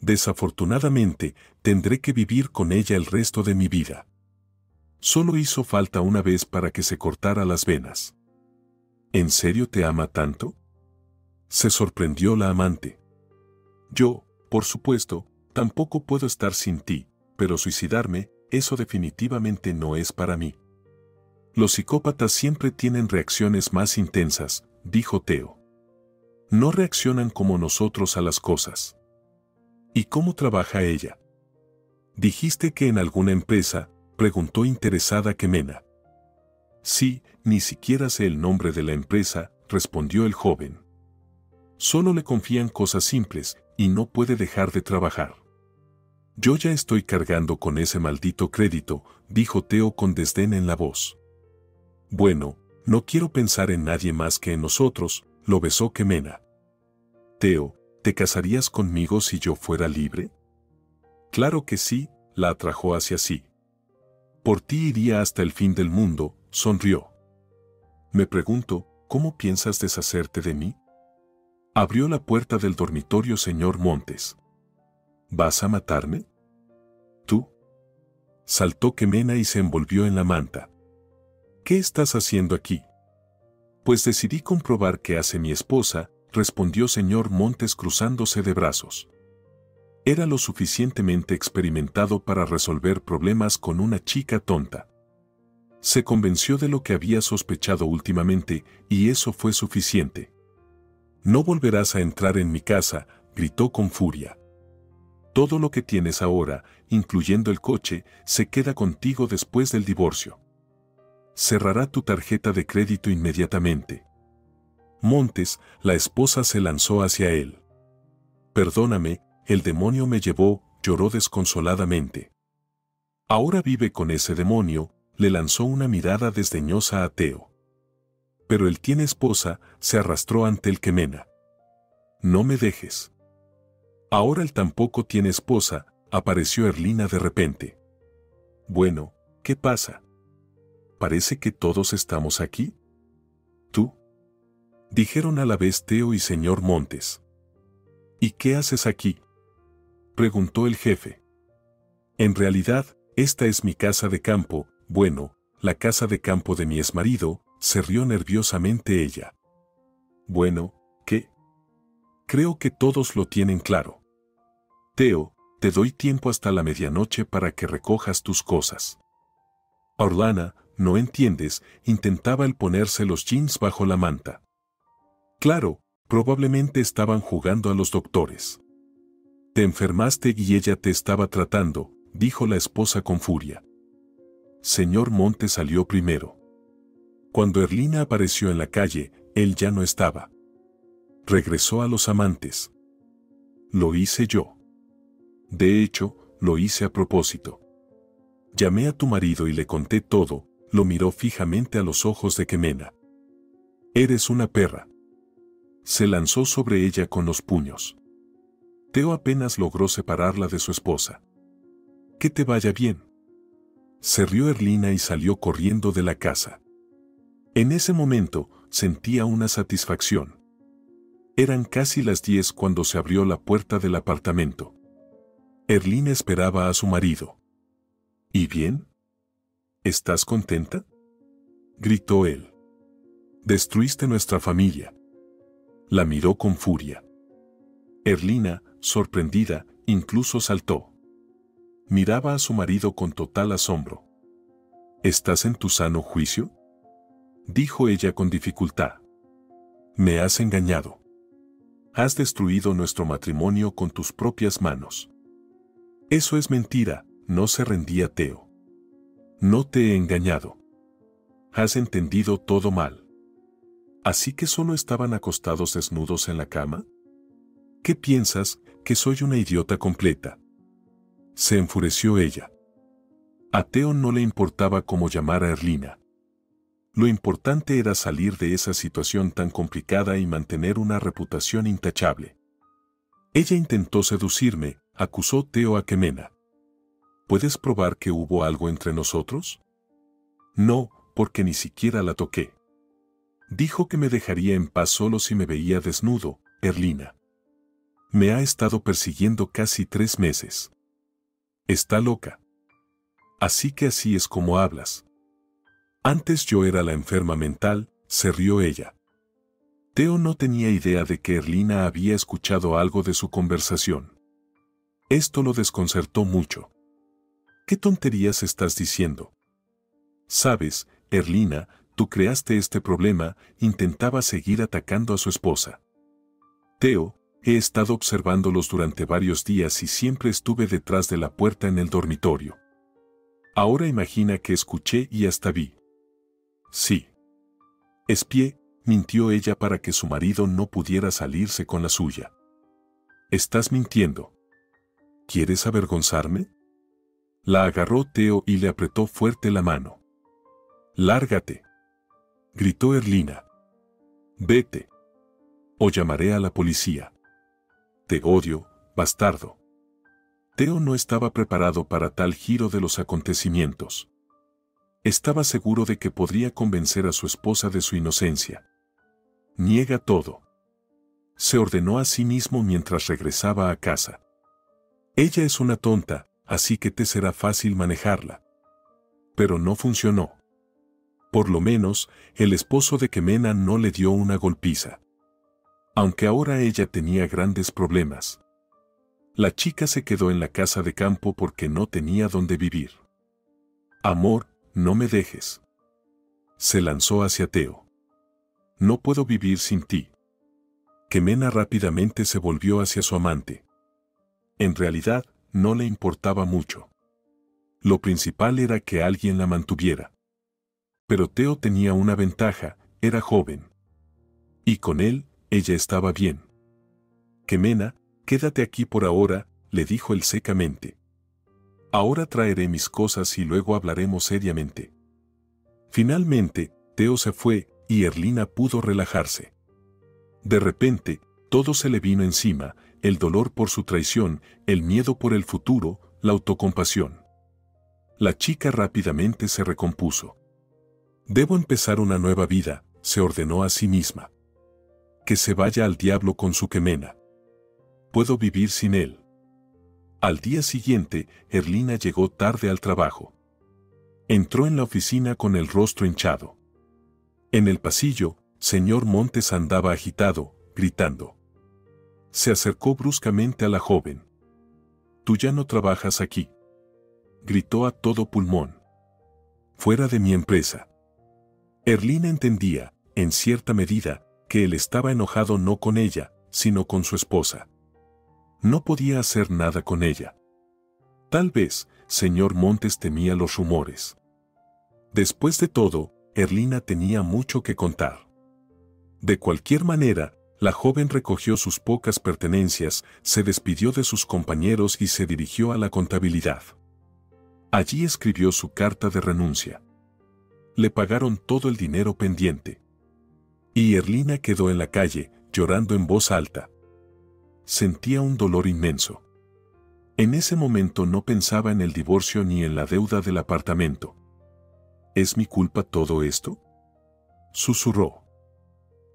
Desafortunadamente, tendré que vivir con ella el resto de mi vida. Solo hizo falta una vez para que se cortara las venas. ¿En serio te ama tanto?, se sorprendió la amante. Yo, por supuesto, tampoco puedo estar sin ti, pero suicidarme, eso definitivamente no es para mí. Los psicópatas siempre tienen reacciones más intensas, dijo Theo. No reaccionan como nosotros a las cosas. ¿Y cómo trabaja ella? ¿Dijiste que en alguna empresa?, preguntó interesada Ximena. Sí, ni siquiera sé el nombre de la empresa, respondió el joven. Solo le confían cosas simples, y no puede dejar de trabajar. Yo ya estoy cargando con ese maldito crédito, dijo Theo con desdén en la voz. Bueno, no quiero pensar en nadie más que en nosotros, lo besó Ximena. Theo, ¿te casarías conmigo si yo fuera libre? Claro que sí, la atrajo hacia sí. Por ti iría hasta el fin del mundo, sonrió. Me pregunto, ¿cómo piensas deshacerte de mí? Abrió la puerta del dormitorio señor Montes. ¿Vas a matarme? ¿Tú? Saltó Ximena y se envolvió en la manta. ¿Qué estás haciendo aquí? Pues decidí comprobar qué hace mi esposa, respondió señor Montes cruzándose de brazos. Era lo suficientemente experimentado para resolver problemas con una chica tonta. Se convenció de lo que había sospechado últimamente, y eso fue suficiente. No volverás a entrar en mi casa, gritó con furia. Todo lo que tienes ahora, incluyendo el coche, se queda contigo después del divorcio. Cerrará tu tarjeta de crédito inmediatamente. Montes, la esposa se lanzó hacia él. Perdóname, el demonio me llevó, lloró desconsoladamente. Ahora vive con ese demonio, le lanzó una mirada desdeñosa a Theo. Pero él tiene esposa, se arrastró ante el quemena. No me dejes. Ahora él tampoco tiene esposa, apareció Erlina de repente. Bueno, ¿qué pasa? Parece que todos estamos aquí. ¿Tú? Dijeron a la vez Theo y señor Montes. ¿Y qué haces aquí? Preguntó el jefe. En realidad, esta es mi casa de campo, bueno, la casa de campo de mi exmarido, se rió nerviosamente ella. Bueno, ¿qué? Creo que todos lo tienen claro. Theo, te doy tiempo hasta la medianoche para que recojas tus cosas. Orlana, no entiendes, intentaba el ponerse los jeans bajo la manta. Claro, probablemente estaban jugando a los doctores. Te enfermaste y ella te estaba tratando, dijo la esposa con furia. Señor Montes salió primero. Cuando Erlina apareció en la calle, él ya no estaba. Regresó a los amantes. Lo hice yo. De hecho, lo hice a propósito. Llamé a tu marido y le conté todo, lo miró fijamente a los ojos de Quemena. Eres una perra. Se lanzó sobre ella con los puños. Theo apenas logró separarla de su esposa. Que te vaya bien. Se rió Erlina y salió corriendo de la casa. En ese momento, sentía una satisfacción. Eran casi las 10 cuando se abrió la puerta del apartamento. Erlina esperaba a su marido. ¿Y bien? ¿Estás contenta? Gritó él. Destruiste nuestra familia. La miró con furia. Erlina, sorprendida, incluso saltó. Miraba a su marido con total asombro. ¿Estás en tu sano juicio? Dijo ella con dificultad. Me has engañado. Has destruido nuestro matrimonio con tus propias manos. Eso es mentira, no se rendía Theo. No te he engañado. Has entendido todo mal. ¿Así que solo estaban acostados desnudos en la cama? ¿Qué piensas, que soy una idiota completa? Se enfureció ella. A Theo no le importaba cómo llamar a Erlina. Lo importante era salir de esa situación tan complicada y mantener una reputación intachable. Ella intentó seducirme, acusó Theo a Quemena. ¿Puedes probar que hubo algo entre nosotros? No, porque ni siquiera la toqué. Dijo que me dejaría en paz solo si me veía desnudo, Erlina. Me ha estado persiguiendo casi 3 meses. Está loca. Así que así es como hablas. Antes yo era la enferma mental, se rió ella. Theo no tenía idea de que Erlina había escuchado algo de su conversación. Esto lo desconcertó mucho. ¿Qué tonterías estás diciendo? Sabes, Erlina, tú creaste este problema, intentaba seguir atacando a su esposa. Theo, he estado observándolos durante varios días y siempre estuve detrás de la puerta en el dormitorio. Ahora imagina que escuché y hasta vi. Sí. Espié, mintió ella para que su marido no pudiera salirse con la suya. Estás mintiendo. ¿Quieres avergonzarme? La agarró Theo y le apretó fuerte la mano. Lárgate. Gritó Erlina. Vete. O llamaré a la policía. Te odio, bastardo. Theo no estaba preparado para tal giro de los acontecimientos. Estaba seguro de que podría convencer a su esposa de su inocencia. Niega todo. Se ordenó a sí mismo mientras regresaba a casa. Ella es una tonta, así que te será fácil manejarla. Pero no funcionó. Por lo menos, el esposo de Quemena no le dio una golpiza. Aunque ahora ella tenía grandes problemas. La chica se quedó en la casa de campo porque no tenía dónde vivir. Amor, no me dejes. Se lanzó hacia Theo. No puedo vivir sin ti. Quemena rápidamente se volvió hacia su amante. En realidad, no le importaba mucho. Lo principal era que alguien la mantuviera. Pero Teo tenía una ventaja, era joven. Y con él, ella estaba bien. Ximena, quédate aquí por ahora, le dijo él secamente. Ahora traeré mis cosas y luego hablaremos seriamente. Finalmente, Teo se fue, y Erlina pudo relajarse. De repente, todo se le vino encima, el dolor por su traición, el miedo por el futuro, la autocompasión. La chica rápidamente se recompuso. Debo empezar una nueva vida, se ordenó a sí misma. Que se vaya al diablo con su Ximena. Puedo vivir sin él. Al día siguiente, Erlina llegó tarde al trabajo. Entró en la oficina con el rostro hinchado. En el pasillo, señor Montes andaba agitado, gritando. Se acercó bruscamente a la joven. «Tú ya no trabajas aquí», gritó a todo pulmón. «Fuera de mi empresa». Erlina entendía, en cierta medida, que él estaba enojado no con ella, sino con su esposa. No podía hacer nada con ella. Tal vez, señor Montes temía los rumores. Después de todo, Erlina tenía mucho que contar. De cualquier manera, la joven recogió sus pocas pertenencias, se despidió de sus compañeros y se dirigió a la contabilidad. Allí escribió su carta de renuncia. Le pagaron todo el dinero pendiente. Y Erlina quedó en la calle, llorando en voz alta. Sentía un dolor inmenso. En ese momento no pensaba en el divorcio ni en la deuda del apartamento. ¿Es mi culpa todo esto?, susurró.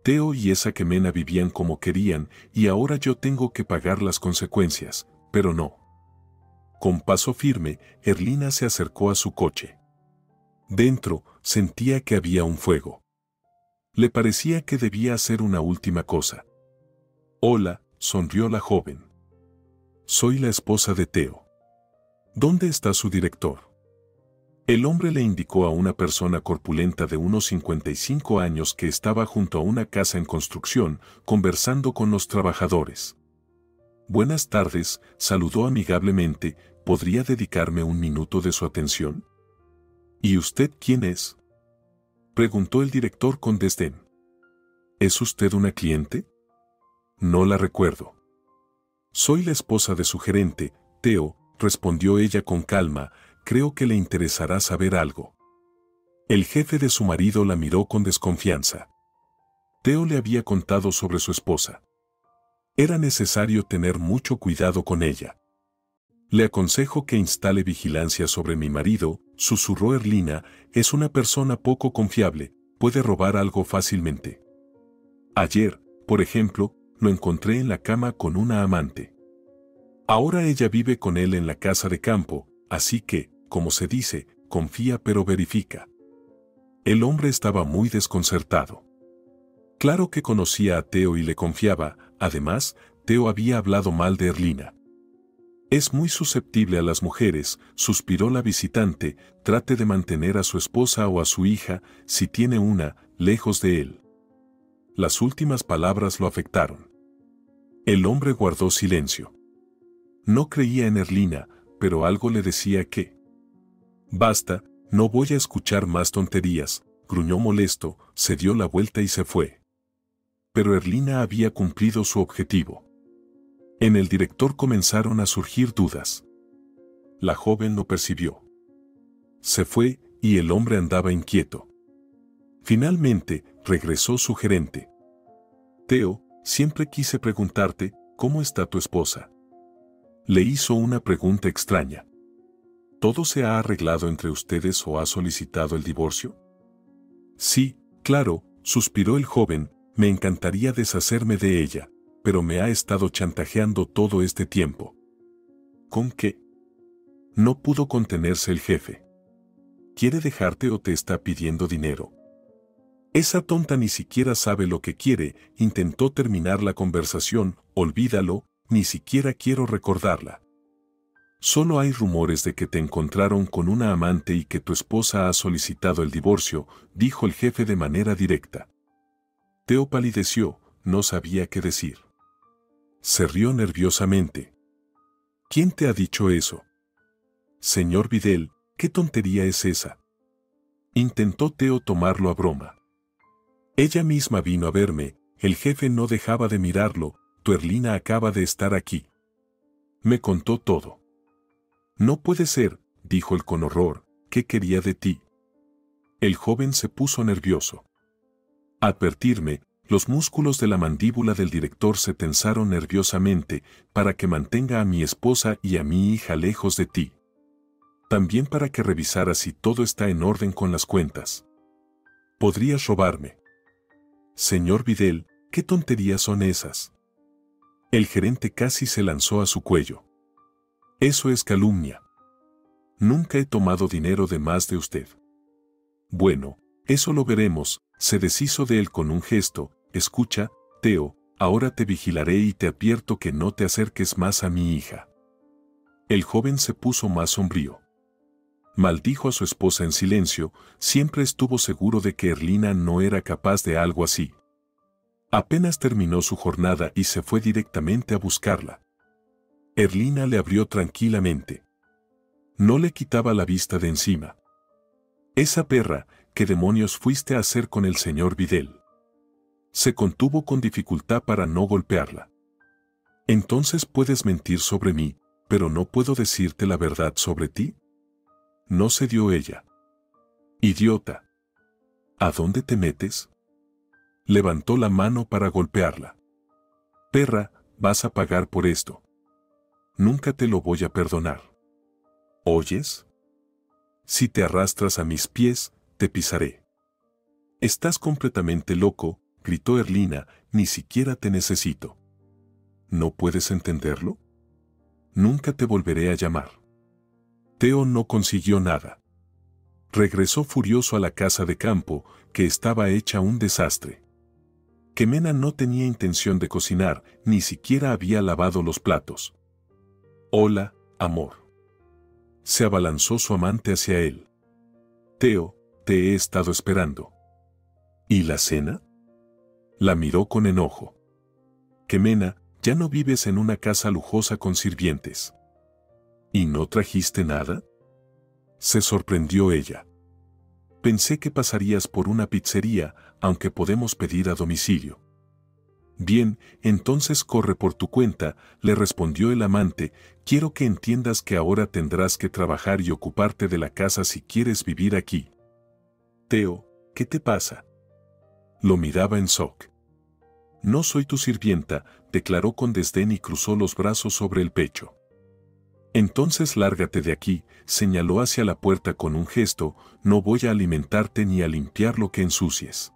Teo y esa Ximena vivían como querían y ahora yo tengo que pagar las consecuencias, pero no. Con paso firme, Erlina se acercó a su coche. Dentro, sentía que había un fuego. Le parecía que debía hacer una última cosa. «Hola», sonrió la joven. «Soy la esposa de Teo. ¿Dónde está su director?». El hombre le indicó a una persona corpulenta de unos 55 años que estaba junto a una casa en construcción, conversando con los trabajadores. «Buenas tardes», saludó amigablemente, «¿podría dedicarme un minuto de su atención?». «¿Y usted quién es?», preguntó el director con desdén. «¿Es usted una cliente?». «No la recuerdo». «Soy la esposa de su gerente, Teo», respondió ella con calma. «Creo que le interesará saber algo». El jefe de su marido la miró con desconfianza. Teo le había contado sobre su esposa. Era necesario tener mucho cuidado con ella. «Le aconsejo que instale vigilancia sobre mi marido», susurró Erlina, «es una persona poco confiable, puede robar algo fácilmente. Ayer, por ejemplo, lo encontré en la cama con una amante. Ahora ella vive con él en la casa de campo, así que, como se dice, confía pero verifica». El hombre estaba muy desconcertado. Claro que conocía a Teo y le confiaba, además, Teo había hablado mal de Erlina. «Es muy susceptible a las mujeres», suspiró la visitante, «trate de mantener a su esposa o a su hija, si tiene una, lejos de él». Las últimas palabras lo afectaron. El hombre guardó silencio. No creía en Erlina, pero algo le decía que... «Basta, no voy a escuchar más tonterías», gruñó molesto, se dio la vuelta y se fue. Pero Erlina había cumplido su objetivo. En el director comenzaron a surgir dudas. La joven lo percibió. Se fue, y el hombre andaba inquieto. Finalmente, regresó su gerente. «Teo, siempre quise preguntarte, ¿cómo está tu esposa?». Le hizo una pregunta extraña. «¿Todo se ha arreglado entre ustedes o ha solicitado el divorcio?». «Sí, claro», suspiró el joven, «me encantaría deshacerme de ella, pero me ha estado chantajeando todo este tiempo». «¿Con qué?». No pudo contenerse el jefe. «¿Quiere dejarte o te está pidiendo dinero?». «Esa tonta ni siquiera sabe lo que quiere», intentó terminar la conversación. «Olvídalo, ni siquiera quiero recordarla. Solo hay rumores de que te encontraron con una amante y que tu esposa ha solicitado el divorcio», dijo el jefe de manera directa. Teo palideció, no sabía qué decir. Se rió nerviosamente. ¿Quién te ha dicho eso? Señor Vidal, ¿qué tontería es esa? Intentó Theo tomarlo a broma. Ella misma vino a verme, el jefe no dejaba de mirarlo, tu Erlina acaba de estar aquí. Me contó todo. No puede ser, dijo él con horror, ¿qué quería de ti? El joven se puso nervioso. Al advertirme, los músculos de la mandíbula del director se tensaron nerviosamente para que mantenga a mi esposa y a mi hija lejos de ti. También para que revisara si todo está en orden con las cuentas. ¿Podrías robarme? Señor Vidal, ¿qué tonterías son esas? El gerente casi se lanzó a su cuello. Eso es calumnia. Nunca he tomado dinero de más de usted. Bueno, eso lo veremos, se deshizo de él con un gesto. Escucha, Theo, ahora te vigilaré y te advierto que no te acerques más a mi hija. El joven se puso más sombrío. Maldijo a su esposa en silencio, siempre estuvo seguro de que Erlina no era capaz de algo así. Apenas terminó su jornada y se fue directamente a buscarla. Erlina le abrió tranquilamente. No le quitaba la vista de encima. Esa perra, ¿qué demonios fuiste a hacer con el señor Vidal? Se contuvo con dificultad para no golpearla. Entonces puedes mentir sobre mí, pero no puedo decirte la verdad sobre ti. No cedió ella. Idiota. ¿A dónde te metes? Levantó la mano para golpearla. Perra, vas a pagar por esto. Nunca te lo voy a perdonar. ¿Oyes? Si te arrastras a mis pies, te pisaré. Estás completamente loco, gritó Erlina, ni siquiera te necesito. ¿No puedes entenderlo? Nunca te volveré a llamar. Theo no consiguió nada. Regresó furioso a la casa de campo, que estaba hecha un desastre. Ximena no tenía intención de cocinar, ni siquiera había lavado los platos. Hola, amor. Se abalanzó su amante hacia él. Theo, te he estado esperando. ¿Y la cena? La miró con enojo. Ximena, ya no vives en una casa lujosa con sirvientes. ¿Y no trajiste nada? Se sorprendió ella. Pensé que pasarías por una pizzería, aunque podemos pedir a domicilio. Bien, entonces corre por tu cuenta, le respondió el amante, quiero que entiendas que ahora tendrás que trabajar y ocuparte de la casa si quieres vivir aquí. Theo, ¿qué te pasa? Lo miraba en shock. No soy tu sirvienta, declaró con desdén y cruzó los brazos sobre el pecho. Entonces lárgate de aquí, señaló hacia la puerta con un gesto, no voy a alimentarte ni a limpiar lo que ensucies.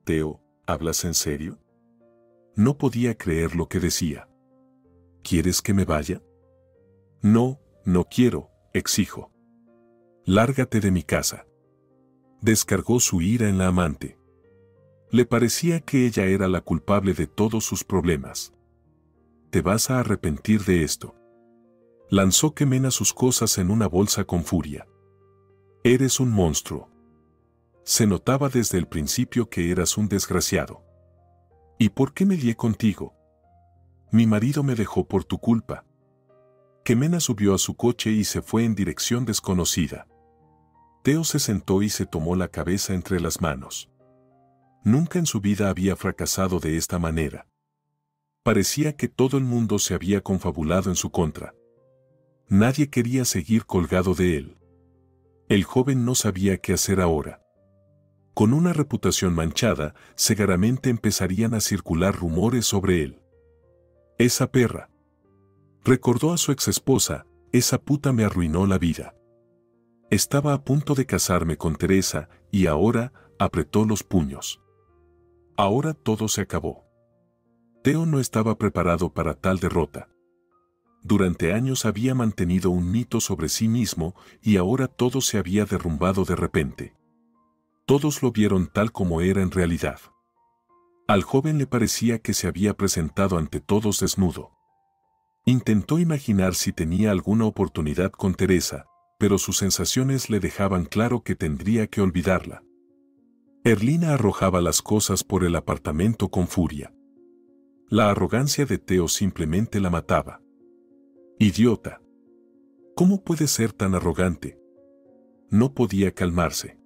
Theo, ¿hablas en serio? No podía creer lo que decía. ¿Quieres que me vaya? No, no quiero, exijo. Lárgate de mi casa. Descargó su ira en la amante. Le parecía que ella era la culpable de todos sus problemas. Te vas a arrepentir de esto. Lanzó Ximena sus cosas en una bolsa con furia. Eres un monstruo. Se notaba desde el principio que eras un desgraciado. ¿Y por qué me lié contigo? Mi marido me dejó por tu culpa. Ximena subió a su coche y se fue en dirección desconocida. Theo se sentó y se tomó la cabeza entre las manos. Nunca en su vida había fracasado de esta manera. Parecía que todo el mundo se había confabulado en su contra. Nadie quería seguir colgado de él. El joven no sabía qué hacer ahora. Con una reputación manchada, seguramente empezarían a circular rumores sobre él. Esa perra. Recordó a su exesposa, esa puta me arruinó la vida. Estaba a punto de casarme con Teresa y ahora apretó los puños. Ahora todo se acabó. Theo no estaba preparado para tal derrota. Durante años había mantenido un mito sobre sí mismo y ahora todo se había derrumbado de repente. Todos lo vieron tal como era en realidad. Al joven le parecía que se había presentado ante todos desnudo. Intentó imaginar si tenía alguna oportunidad con Teresa, pero sus sensaciones le dejaban claro que tendría que olvidarla. Erlina arrojaba las cosas por el apartamento con furia. La arrogancia de Theo simplemente la mataba. Idiota. ¿Cómo puedes ser tan arrogante? No podía calmarse.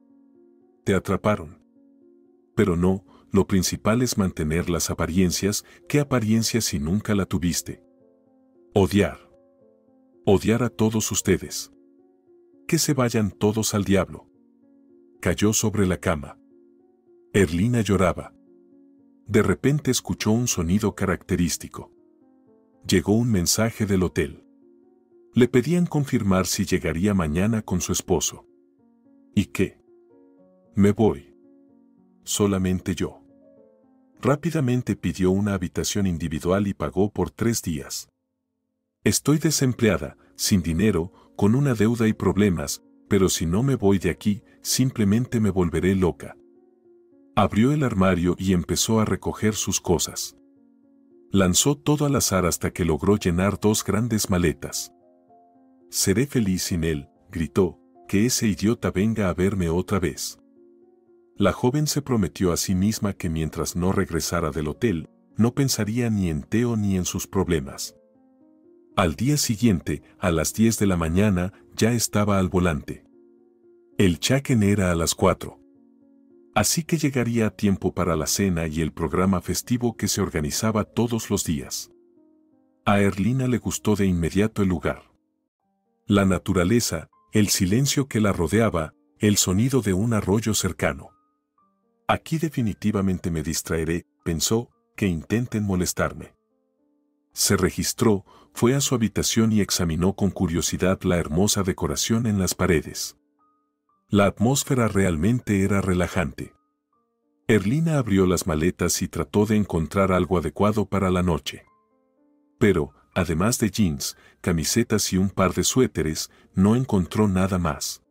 Te atraparon. Pero no, lo principal es mantener las apariencias. ¿Qué apariencias si nunca la tuviste? Odiar. Odiar a todos ustedes. Que se vayan todos al diablo. Cayó sobre la cama. Erlina lloraba. De repente escuchó un sonido característico. Llegó un mensaje del hotel. Le pedían confirmar si llegaría mañana con su esposo. ¿Y qué? Me voy. Solamente yo. Rápidamente pidió una habitación individual y pagó por 3 días. Estoy desempleada, sin dinero, con una deuda y problemas, pero si no me voy de aquí, simplemente me volveré loca. Abrió el armario y empezó a recoger sus cosas. Lanzó todo al azar hasta que logró llenar 2 grandes maletas. Seré feliz sin él, gritó, que ese idiota venga a verme otra vez. La joven se prometió a sí misma que mientras no regresara del hotel, no pensaría ni en Theo ni en sus problemas. Al día siguiente, a las 10 de la mañana, ya estaba al volante. El check-in era a las 4. Así que llegaría a tiempo para la cena y el programa festivo que se organizaba todos los días. A Erlina le gustó de inmediato el lugar. La naturaleza, el silencio que la rodeaba, el sonido de un arroyo cercano. Aquí definitivamente me distraeré, pensó, que intenten molestarme. Se registró, fue a su habitación y examinó con curiosidad la hermosa decoración en las paredes. La atmósfera realmente era relajante. Erlina abrió las maletas y trató de encontrar algo adecuado para la noche. Pero, además de jeans, camisetas y un par de suéteres, no encontró nada más.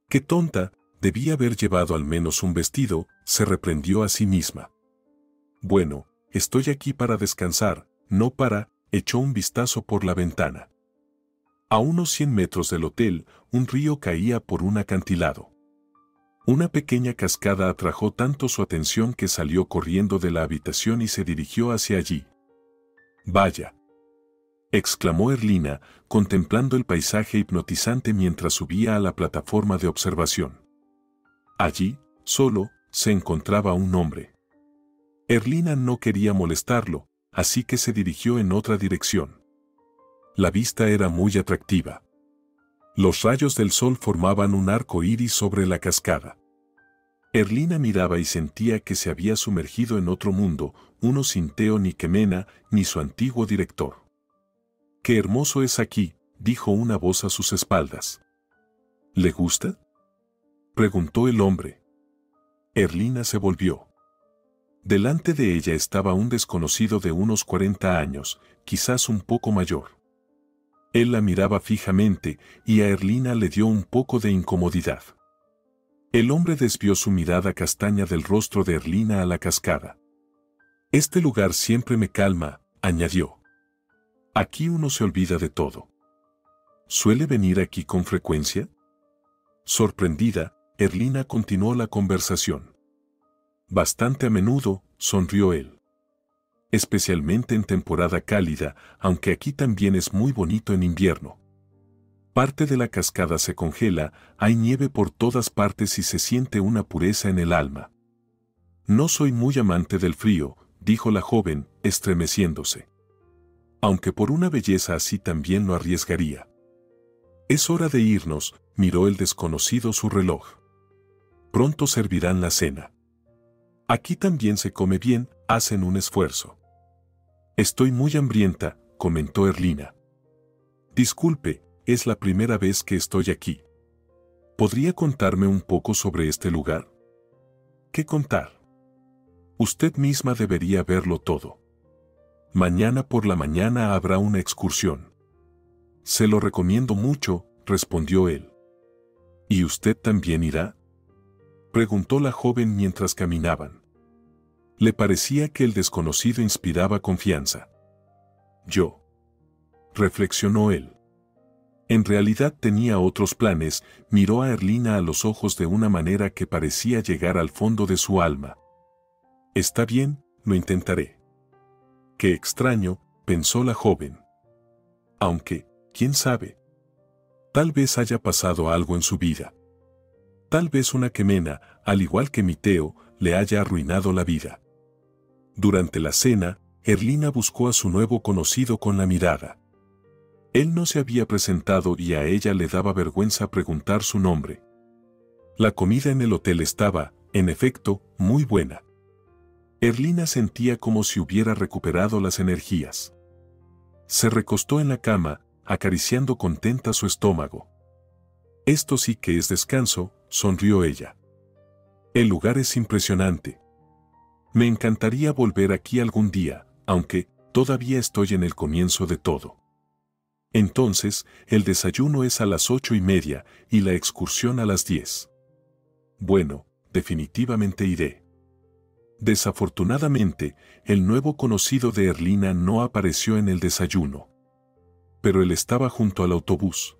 ¡Qué tonta! Debía haber llevado al menos un vestido, se reprendió a sí misma. Bueno, estoy aquí para descansar, no para, echó un vistazo por la ventana. A unos 100 metros del hotel, un río caía por un acantilado. Una pequeña cascada atrajo tanto su atención que salió corriendo de la habitación y se dirigió hacia allí. ¡Vaya!, exclamó Erlina, contemplando el paisaje hipnotizante mientras subía a la plataforma de observación. Allí, solo, se encontraba un hombre. Erlina no quería molestarlo, así que se dirigió en otra dirección. La vista era muy atractiva. Los rayos del sol formaban un arco iris sobre la cascada. Erlina miraba y sentía que se había sumergido en otro mundo, uno sin Theo ni Kemena, ni su antiguo director. «¡Qué hermoso es aquí!», dijo una voz a sus espaldas. «¿Le gusta?», preguntó el hombre. Erlina se volvió. Delante de ella estaba un desconocido de unos 40 años, quizás un poco mayor. Él la miraba fijamente y a Erlina le dio un poco de incomodidad. El hombre desvió su mirada castaña del rostro de Erlina a la cascada. «Este lugar siempre me calma», añadió. «Aquí uno se olvida de todo». «¿Suele venir aquí con frecuencia?». Sorprendida, Erlina continuó la conversación. «Bastante a menudo», sonrió él. «Especialmente en temporada cálida, aunque aquí también es muy bonito en invierno. Parte de la cascada se congela, hay nieve por todas partes y se siente una pureza en el alma». «No soy muy amante del frío», dijo la joven, estremeciéndose. «Aunque por una belleza así también lo arriesgaría». «Es hora de irnos», miró el desconocido su reloj. «Pronto servirán la cena. Aquí también se come bien, hacen un esfuerzo». «Estoy muy hambrienta», comentó Erlina. «Disculpe, es la primera vez que estoy aquí. ¿Podría contarme un poco sobre este lugar?». «¿Qué contar? Usted misma debería verlo todo. Mañana por la mañana habrá una excursión». «Se lo recomiendo mucho», respondió él. «¿Y usted también irá?», preguntó la joven mientras caminaban. Le parecía que el desconocido inspiraba confianza. «Yo», reflexionó él. En realidad tenía otros planes, miró a Erlina a los ojos de una manera que parecía llegar al fondo de su alma. «Está bien, lo intentaré». «Qué extraño», pensó la joven. Aunque, quién sabe, tal vez haya pasado algo en su vida. Tal vez una quemena, al igual que mi Teo, le haya arruinado la vida. Durante la cena, Erlina buscó a su nuevo conocido con la mirada. Él no se había presentado y a ella le daba vergüenza preguntar su nombre. La comida en el hotel estaba, en efecto, muy buena. Erlina sentía como si hubiera recuperado las energías. Se recostó en la cama, acariciando contenta su estómago. Esto sí que es descanso, sonrió ella. El lugar es impresionante. Me encantaría volver aquí algún día, aunque todavía estoy en el comienzo de todo. Entonces, el desayuno es a las 8:30 y la excursión a las 10. Bueno, definitivamente iré. Desafortunadamente, el nuevo conocido de Erlina no apareció en el desayuno. Pero él estaba junto al autobús.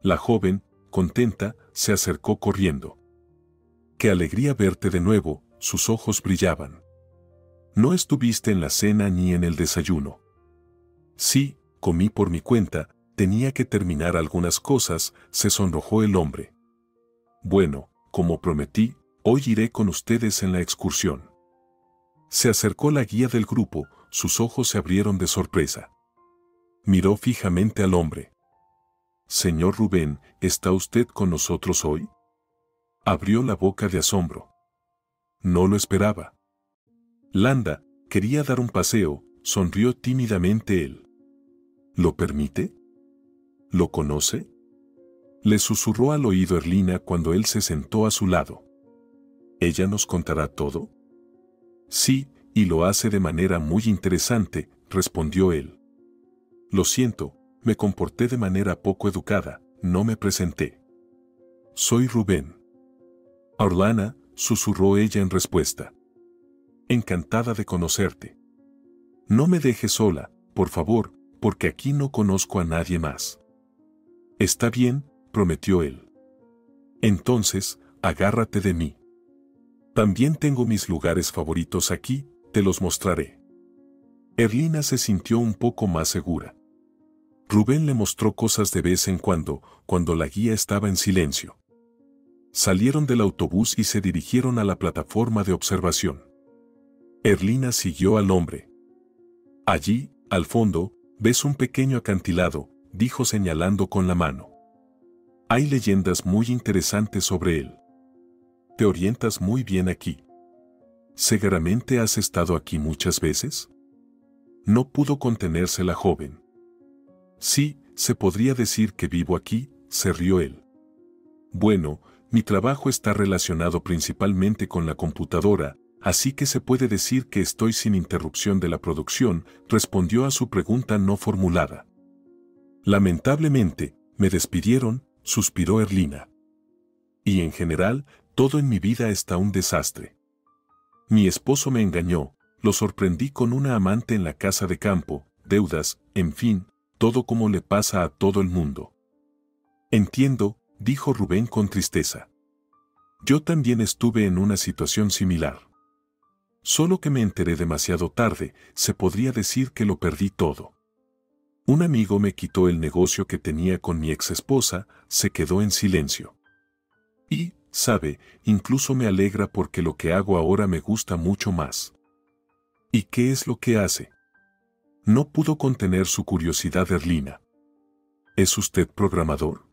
La joven, contenta, se acercó corriendo. ¡Qué alegría verte de nuevo! Sus ojos brillaban. ¿No estuviste en la cena ni en el desayuno? Sí, comí por mi cuenta, tenía que terminar algunas cosas, se sonrojó el hombre. Bueno, como prometí, hoy iré con ustedes en la excursión. Se acercó la guía del grupo, sus ojos se abrieron de sorpresa. Miró fijamente al hombre. Señor Rubén, ¿está usted con nosotros hoy? Abrió la boca de asombro. No lo esperaba. Landa, quería dar un paseo, sonrió tímidamente él. ¿Lo permite? ¿Lo conoce? Le susurró al oído Erlina cuando él se sentó a su lado. ¿Ella nos contará todo? Sí, y lo hace de manera muy interesante, respondió él. Lo siento, me comporté de manera poco educada, no me presenté. Soy Rubén. Orlana, susurró ella en respuesta. Encantada de conocerte. No me dejes sola, por favor, porque aquí no conozco a nadie más. Está bien, prometió él. Entonces, agárrate de mí. También tengo mis lugares favoritos aquí, te los mostraré. Erlina se sintió un poco más segura. Rubén le mostró cosas de vez en cuando la guía estaba en silencio. Salieron del autobús y se dirigieron a la plataforma de observación. Erlina siguió al hombre. Allí, al fondo, ves un pequeño acantilado, dijo señalando con la mano. Hay leyendas muy interesantes sobre él. Te orientas muy bien aquí. ¿Seguramente has estado aquí muchas veces? No pudo contenerse la joven. Sí, se podría decir que vivo aquí, se rió él. Bueno, mi trabajo está relacionado principalmente con la computadora, así que se puede decir que estoy sin interrupción de la producción, respondió a su pregunta no formulada. Lamentablemente, me despidieron, suspiró Erlina. Y en general, todo en mi vida está un desastre. Mi esposo me engañó, lo sorprendí con una amante en la casa de campo, deudas, en fin, todo como le pasa a todo el mundo. Entiendo, dijo Rubén con tristeza. Yo también estuve en una situación similar. Solo que me enteré demasiado tarde, se podría decir que lo perdí todo. Un amigo me quitó el negocio que tenía con mi exesposa, se quedó en silencio. Y, sabe, incluso me alegra porque lo que hago ahora me gusta mucho más. ¿Y qué es lo que hace? No pudo contener su curiosidad Erlina. ¿Es usted programador?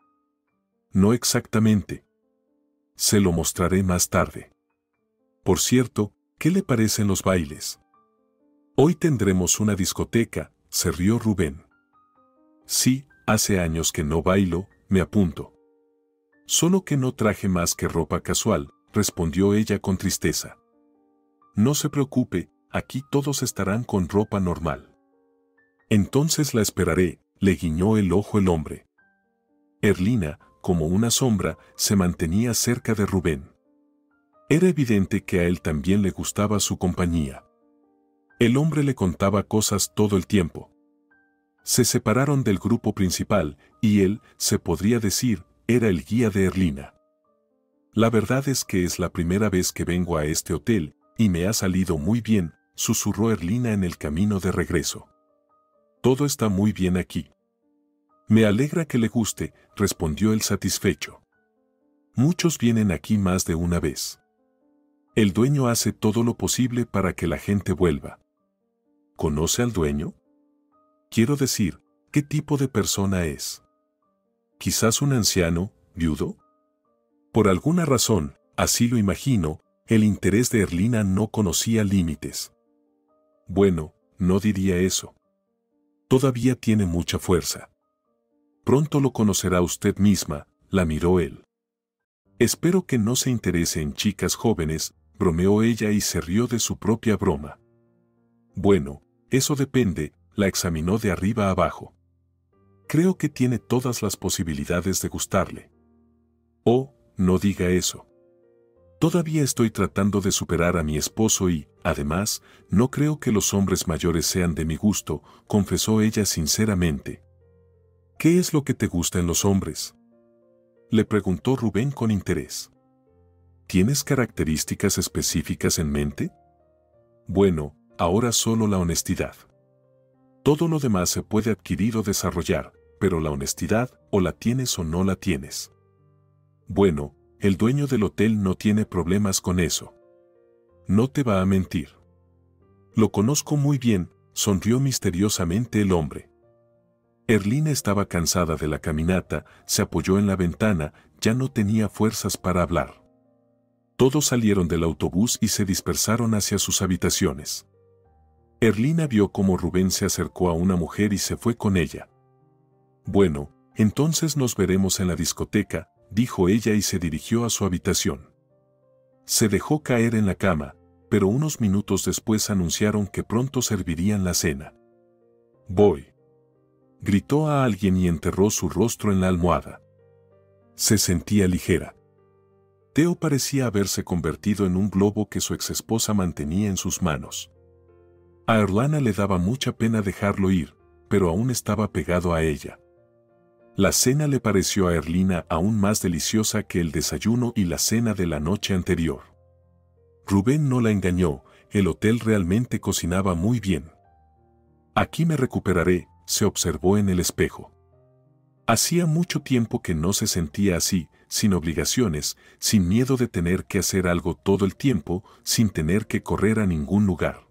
No exactamente. Se lo mostraré más tarde. Por cierto, ¿qué le parecen los bailes? Hoy tendremos una discoteca, se rió Rubén. Sí, hace años que no bailo, me apunto. Solo que no traje más que ropa casual, respondió ella con tristeza. No se preocupe, aquí todos estarán con ropa normal. Entonces la esperaré, le guiñó el ojo el hombre. Erlina, como una sombra, se mantenía cerca de Rubén. Era evidente que a él también le gustaba su compañía. El hombre le contaba cosas todo el tiempo. Se separaron del grupo principal, y él, se podría decir, era el guía de Erlina. La verdad es que es la primera vez que vengo a este hotel, y me ha salido muy bien, susurró Erlina en el camino de regreso. Todo está muy bien aquí. Me alegra que le guste, respondió él satisfecho. Muchos vienen aquí más de una vez. El dueño hace todo lo posible para que la gente vuelva. ¿Conoce al dueño? Quiero decir, ¿qué tipo de persona es? ¿Quizás un anciano, viudo? Por alguna razón, así lo imagino, el interés de Erlina no conocía límites. Bueno, no diría eso. Todavía tiene mucha fuerza. Pronto lo conocerá usted misma, la miró él. Espero que no se interese en chicas jóvenes, bromeó ella y se rió de su propia broma. Bueno, eso depende, la examinó de arriba a abajo. Creo que tiene todas las posibilidades de gustarle. Oh, no diga eso. Todavía estoy tratando de superar a mi esposo y, además, no creo que los hombres mayores sean de mi gusto, confesó ella sinceramente. ¿Qué es lo que te gusta en los hombres?, le preguntó Rubén con interés. ¿Tienes características específicas en mente? Bueno, ahora solo la honestidad. Todo lo demás se puede adquirir o desarrollar, pero la honestidad, o la tienes o no la tienes. Bueno, el dueño del hotel no tiene problemas con eso. No te va a mentir. Lo conozco muy bien, sonrió misteriosamente el hombre. Erlina estaba cansada de la caminata, se apoyó en la ventana, ya no tenía fuerzas para hablar. Todos salieron del autobús y se dispersaron hacia sus habitaciones. Erlina vio cómo Rubén se acercó a una mujer y se fue con ella. Bueno, entonces nos veremos en la discoteca, dijo ella y se dirigió a su habitación. Se dejó caer en la cama, pero unos minutos después anunciaron que pronto servirían la cena. Voy. Gritó a alguien y enterró su rostro en la almohada. Se sentía ligera. Theo parecía haberse convertido en un globo que su exesposa mantenía en sus manos. A Erlana le daba mucha pena dejarlo ir, pero aún estaba pegado a ella. La cena le pareció a Erlina aún más deliciosa que el desayuno y la cena de la noche anterior. Rubén no la engañó, el hotel realmente cocinaba muy bien. Aquí me recuperaré, se observó en el espejo. Hacía mucho tiempo que no se sentía así, sin obligaciones, sin miedo de tener que hacer algo todo el tiempo, sin tener que correr a ningún lugar.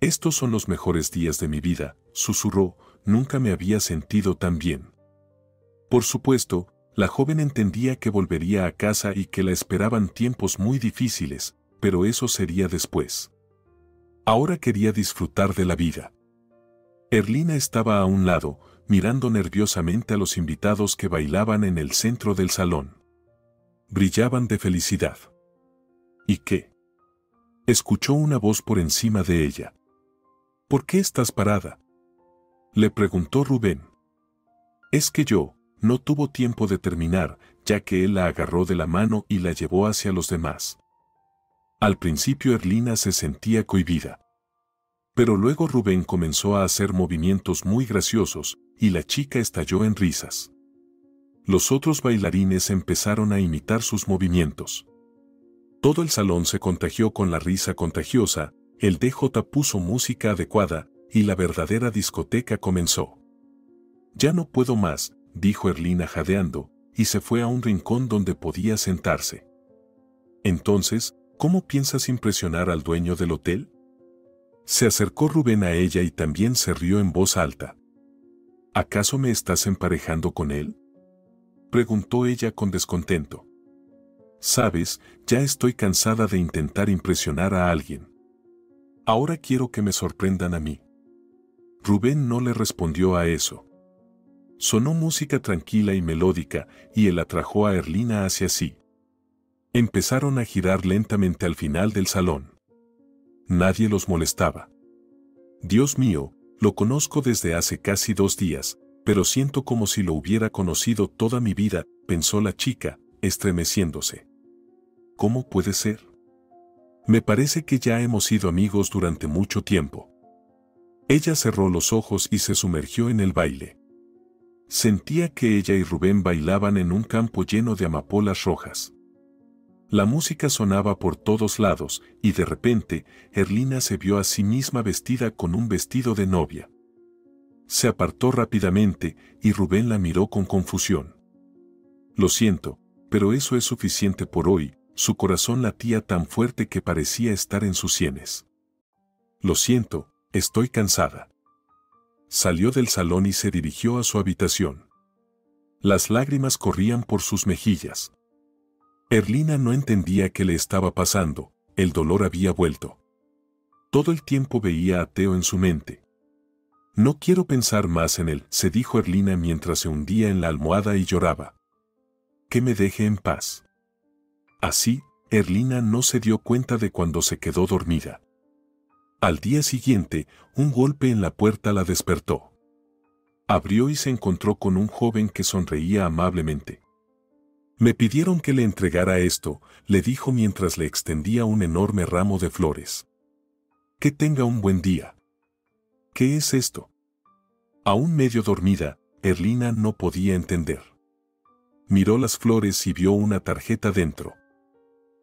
Estos son los mejores días de mi vida, susurró, nunca me había sentido tan bien. Por supuesto, la joven entendía que volvería a casa y que la esperaban tiempos muy difíciles, pero eso sería después. Ahora quería disfrutar de la vida. Erlina estaba a un lado, mirando nerviosamente a los invitados que bailaban en el centro del salón. Brillaban de felicidad. ¿Y qué? Escuchó una voz por encima de ella. ¿Por qué estás parada?, le preguntó Rubén. Es que no tuvo tiempo de terminar, ya que él la agarró de la mano y la llevó hacia los demás. Al principio Erlina se sentía cohibida. Pero luego Rubén comenzó a hacer movimientos muy graciosos, y la chica estalló en risas. Los otros bailarines empezaron a imitar sus movimientos. Todo el salón se contagió con la risa contagiosa, el DJ puso música adecuada, y la verdadera discoteca comenzó. Ya no puedo más, dijo Erlina jadeando, y se fue a un rincón donde podía sentarse. Entonces, ¿cómo piensas impresionar al dueño del hotel? Se acercó Rubén a ella y también se rió en voz alta. ¿Acaso me estás emparejando con él?, preguntó ella con descontento. Sabes, ya estoy cansada de intentar impresionar a alguien. Ahora quiero que me sorprendan a mí. Rubén no le respondió a eso. Sonó música tranquila y melódica, y él atrajo a Erlina hacia sí. Empezaron a girar lentamente al final del salón. Nadie los molestaba. Dios mío, lo conozco desde hace casi 2 días, pero siento como si lo hubiera conocido toda mi vida, pensó la chica, estremeciéndose. ¿Cómo puede ser? Me parece que ya hemos sido amigos durante mucho tiempo. Ella cerró los ojos y se sumergió en el baile. Sentía que ella y Rubén bailaban en un campo lleno de amapolas rojas. La música sonaba por todos lados, y de repente, Erlina se vio a sí misma vestida con un vestido de novia. Se apartó rápidamente y Rubén la miró con confusión. Lo siento, pero eso es suficiente por hoy. Su corazón latía tan fuerte que parecía estar en sus sienes. Lo siento, estoy cansada. Salió del salón y se dirigió a su habitación. Las lágrimas corrían por sus mejillas. Erlina no entendía qué le estaba pasando, el dolor había vuelto. Todo el tiempo veía a Theo en su mente. No quiero pensar más en él, se dijo Erlina mientras se hundía en la almohada y lloraba. Que me deje en paz. Así, Erlina no se dio cuenta de cuando se quedó dormida. Al día siguiente, un golpe en la puerta la despertó. Abrió y se encontró con un joven que sonreía amablemente. Me pidieron que le entregara esto, le dijo mientras le extendía un enorme ramo de flores. Que tenga un buen día. ¿Qué es esto? Aún medio dormida, Erlina no podía entender. Miró las flores y vio una tarjeta dentro.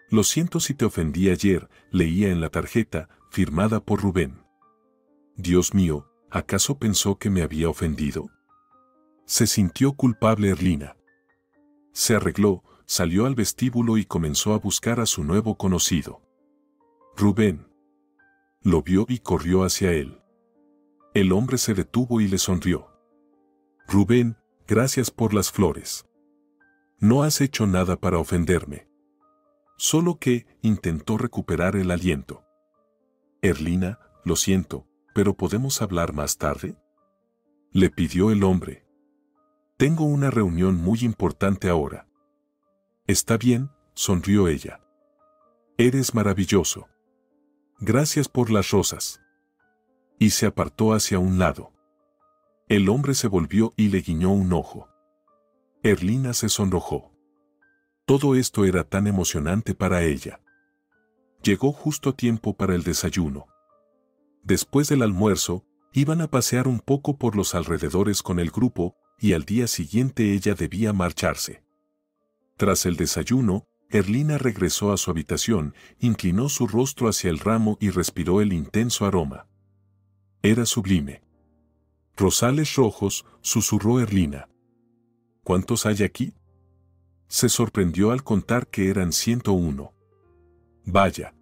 Lo siento si te ofendí ayer, leía en la tarjeta, firmada por Rubén. Dios mío, ¿acaso pensó que me había ofendido? Se sintió culpable Erlina. Se arregló, salió al vestíbulo y comenzó a buscar a su nuevo conocido. Rubén. Lo vio y corrió hacia él. El hombre se detuvo y le sonrió. Rubén, gracias por las flores. No has hecho nada para ofenderme. Solo que intentó recuperar el aliento. Erlina, lo siento, pero ¿podemos hablar más tarde? Le pidió el hombre. Tengo una reunión muy importante ahora. Está bien, sonrió ella. Eres maravilloso. Gracias por las rosas. Y se apartó hacia un lado. El hombre se volvió y le guiñó un ojo. Erlina se sonrojó. Todo esto era tan emocionante para ella. Llegó justo a tiempo para el desayuno. Después del almuerzo, iban a pasear un poco por los alrededores con el grupo, y al día siguiente ella debía marcharse. Tras el desayuno, Erlina regresó a su habitación, inclinó su rostro hacia el ramo y respiró el intenso aroma. Era sublime. Rosales rojos, susurró Erlina. ¿Cuántos hay aquí? Se sorprendió al contar que eran 101. Vaya.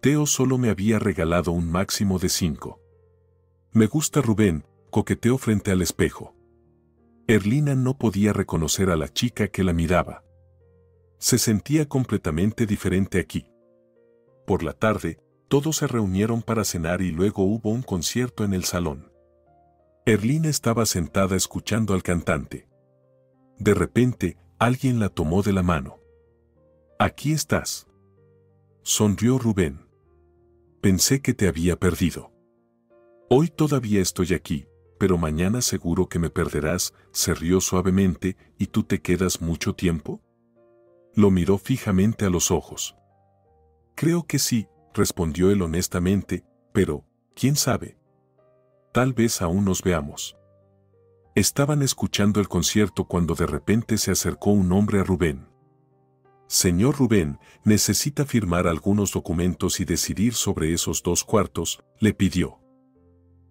Theo solo me había regalado un máximo de 5. Me gusta Rubén, coqueteó frente al espejo. Erlina no podía reconocer a la chica que la miraba. Se sentía completamente diferente aquí. Por la tarde, todos se reunieron para cenar y luego hubo un concierto en el salón. Erlina estaba sentada escuchando al cantante. De repente, alguien la tomó de la mano. Aquí estás. Sonrió Rubén. Pensé que te había perdido. Hoy todavía estoy aquí, pero mañana seguro que me perderás, se rió suavemente, ¿y tú te quedas mucho tiempo? Lo miró fijamente a los ojos. Creo que sí, respondió él honestamente, pero, ¿quién sabe? Tal vez aún nos veamos. Estaban escuchando el concierto cuando de repente se acercó un hombre a Rubén. Señor Rubén, necesita firmar algunos documentos y decidir sobre esos 2 cuartos, le pidió.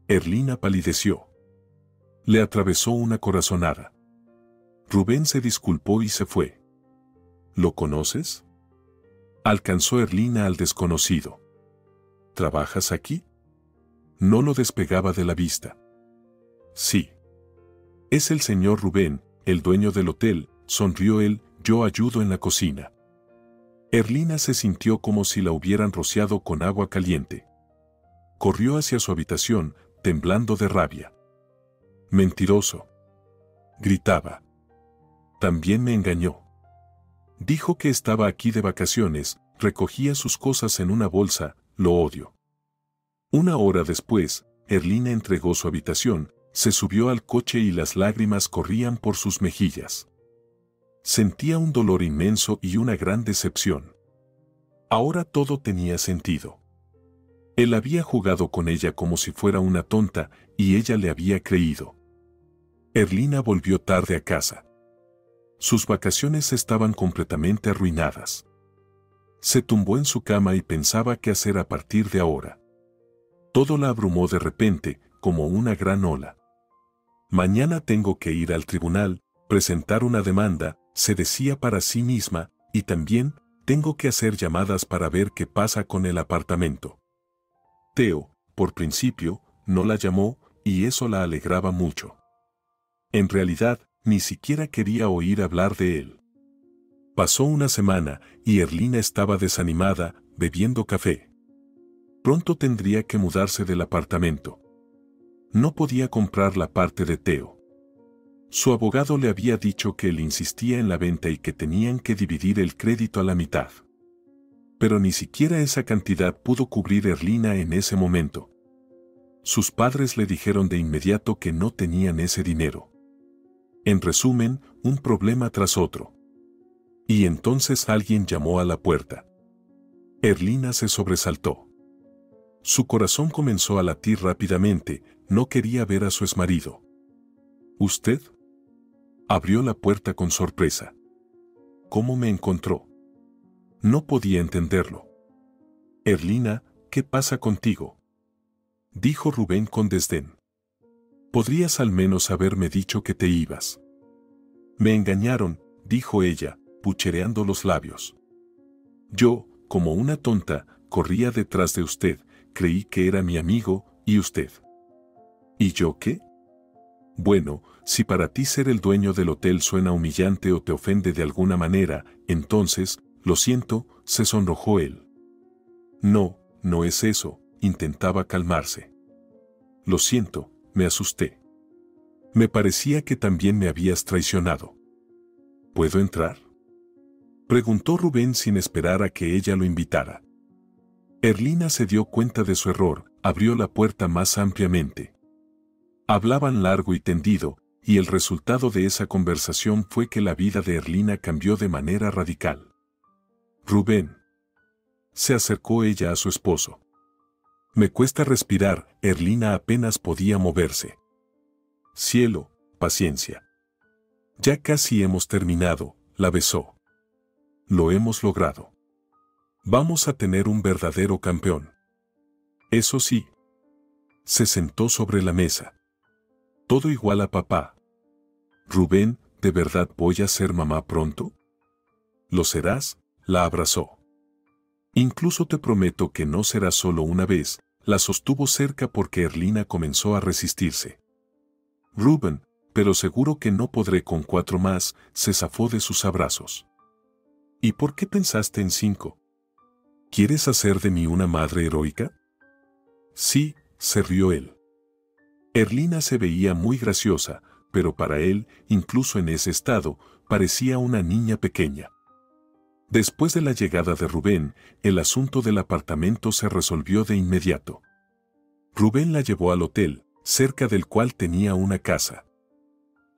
Erlina palideció. Le atravesó una corazonada. Rubén se disculpó y se fue. ¿Lo conoces? Alcanzó Erlina al desconocido. ¿Trabajas aquí? No lo despegaba de la vista. Sí. Es el señor Rubén, el dueño del hotel, sonrió él, yo ayudo en la cocina. Erlina se sintió como si la hubieran rociado con agua caliente. Corrió hacia su habitación, temblando de rabia. Mentiroso. Gritaba. También me engañó. Dijo que estaba aquí de vacaciones, recogía sus cosas en una bolsa, lo odio. Una hora después, Erlina entregó su habitación, se subió al coche y las lágrimas corrían por sus mejillas. Sentía un dolor inmenso y una gran decepción. Ahora todo tenía sentido. Él había jugado con ella como si fuera una tonta, y ella le había creído. Erlina volvió tarde a casa. Sus vacaciones estaban completamente arruinadas. Se tumbó en su cama y pensaba qué hacer a partir de ahora. Todo la abrumó de repente, como una gran ola. Mañana tengo que ir al tribunal, presentar una demanda, se decía para sí misma, y también tengo que hacer llamadas para ver qué pasa con el apartamento. Theo, por principio, no la llamó, y eso la alegraba mucho. En realidad, ni siquiera quería oír hablar de él. Pasó una semana, y Erlina estaba desanimada, bebiendo café. Pronto tendría que mudarse del apartamento. No podía comprar la parte de Theo. Su abogado le había dicho que él insistía en la venta y que tenían que dividir el crédito a la mitad. Pero ni siquiera esa cantidad pudo cubrir Erlina en ese momento. Sus padres le dijeron de inmediato que no tenían ese dinero. En resumen, un problema tras otro. Y entonces alguien llamó a la puerta. Erlina se sobresaltó. Su corazón comenzó a latir rápidamente, no quería ver a su exmarido. ¿Usted? Abrió la puerta con sorpresa. ¿Cómo me encontró? No podía entenderlo. Erlina, ¿qué pasa contigo?, dijo Rubén con desdén. Podrías al menos haberme dicho que te ibas. Me engañaron, dijo ella, puchereando los labios. Yo, como una tonta, corría detrás de usted, creí que era mi amigo, y usted. ¿Y yo qué? Bueno, si para ti ser el dueño del hotel suena humillante o te ofende de alguna manera, entonces, lo siento, se sonrojó él. No, no es eso, intentaba calmarse. Lo siento, me asusté. Me parecía que también me habías traicionado. ¿Puedo entrar?, preguntó Rubén sin esperar a que ella lo invitara. Erlina se dio cuenta de su error, abrió la puerta más ampliamente. Hablaban largo y tendido, y el resultado de esa conversación fue que la vida de Erlina cambió de manera radical. Rubén. Se acercó ella a su esposo. Me cuesta respirar, Erlina apenas podía moverse. Cielo, paciencia. Ya casi hemos terminado, la besó. Lo hemos logrado. Vamos a tener un verdadero campeón. Eso sí. Se sentó sobre la mesa. Todo igual a papá. Rubén, ¿de verdad voy a ser mamá pronto? ¿Lo serás?, la abrazó. Incluso te prometo que no será solo una vez, la sostuvo cerca porque Erlina comenzó a resistirse. Rubén, pero seguro que no podré con 4 más, se zafó de sus abrazos. ¿Y por qué pensaste en 5? ¿Quieres hacer de mí una madre heroica? Sí, se rió él. Erlina se veía muy graciosa, pero para él, incluso en ese estado, parecía una niña pequeña. Después de la llegada de Rubén, el asunto del apartamento se resolvió de inmediato. Rubén la llevó al hotel, cerca del cual tenía una casa.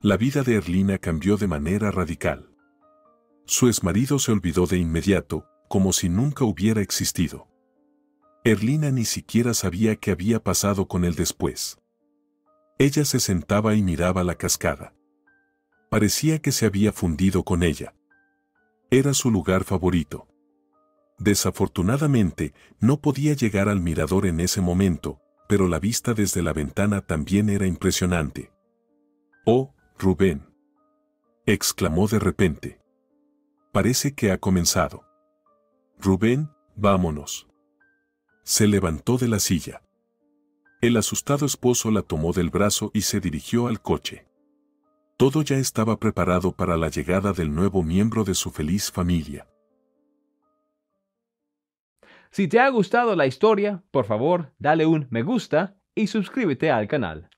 La vida de Erlina cambió de manera radical. Su exmarido se olvidó de inmediato, como si nunca hubiera existido. Erlina ni siquiera sabía qué había pasado con él después. Ella se sentaba y miraba la cascada. Parecía que se había fundido con ella. Era su lugar favorito. Desafortunadamente, no podía llegar al mirador en ese momento, pero la vista desde la ventana también era impresionante. «Oh, Rubén», exclamó de repente. «Parece que ha comenzado». «Rubén, vámonos». Se levantó de la silla. El asustado esposo la tomó del brazo y se dirigió al coche. Todo ya estaba preparado para la llegada del nuevo miembro de su feliz familia. Si te ha gustado la historia, por favor, dale un me gusta y suscríbete al canal.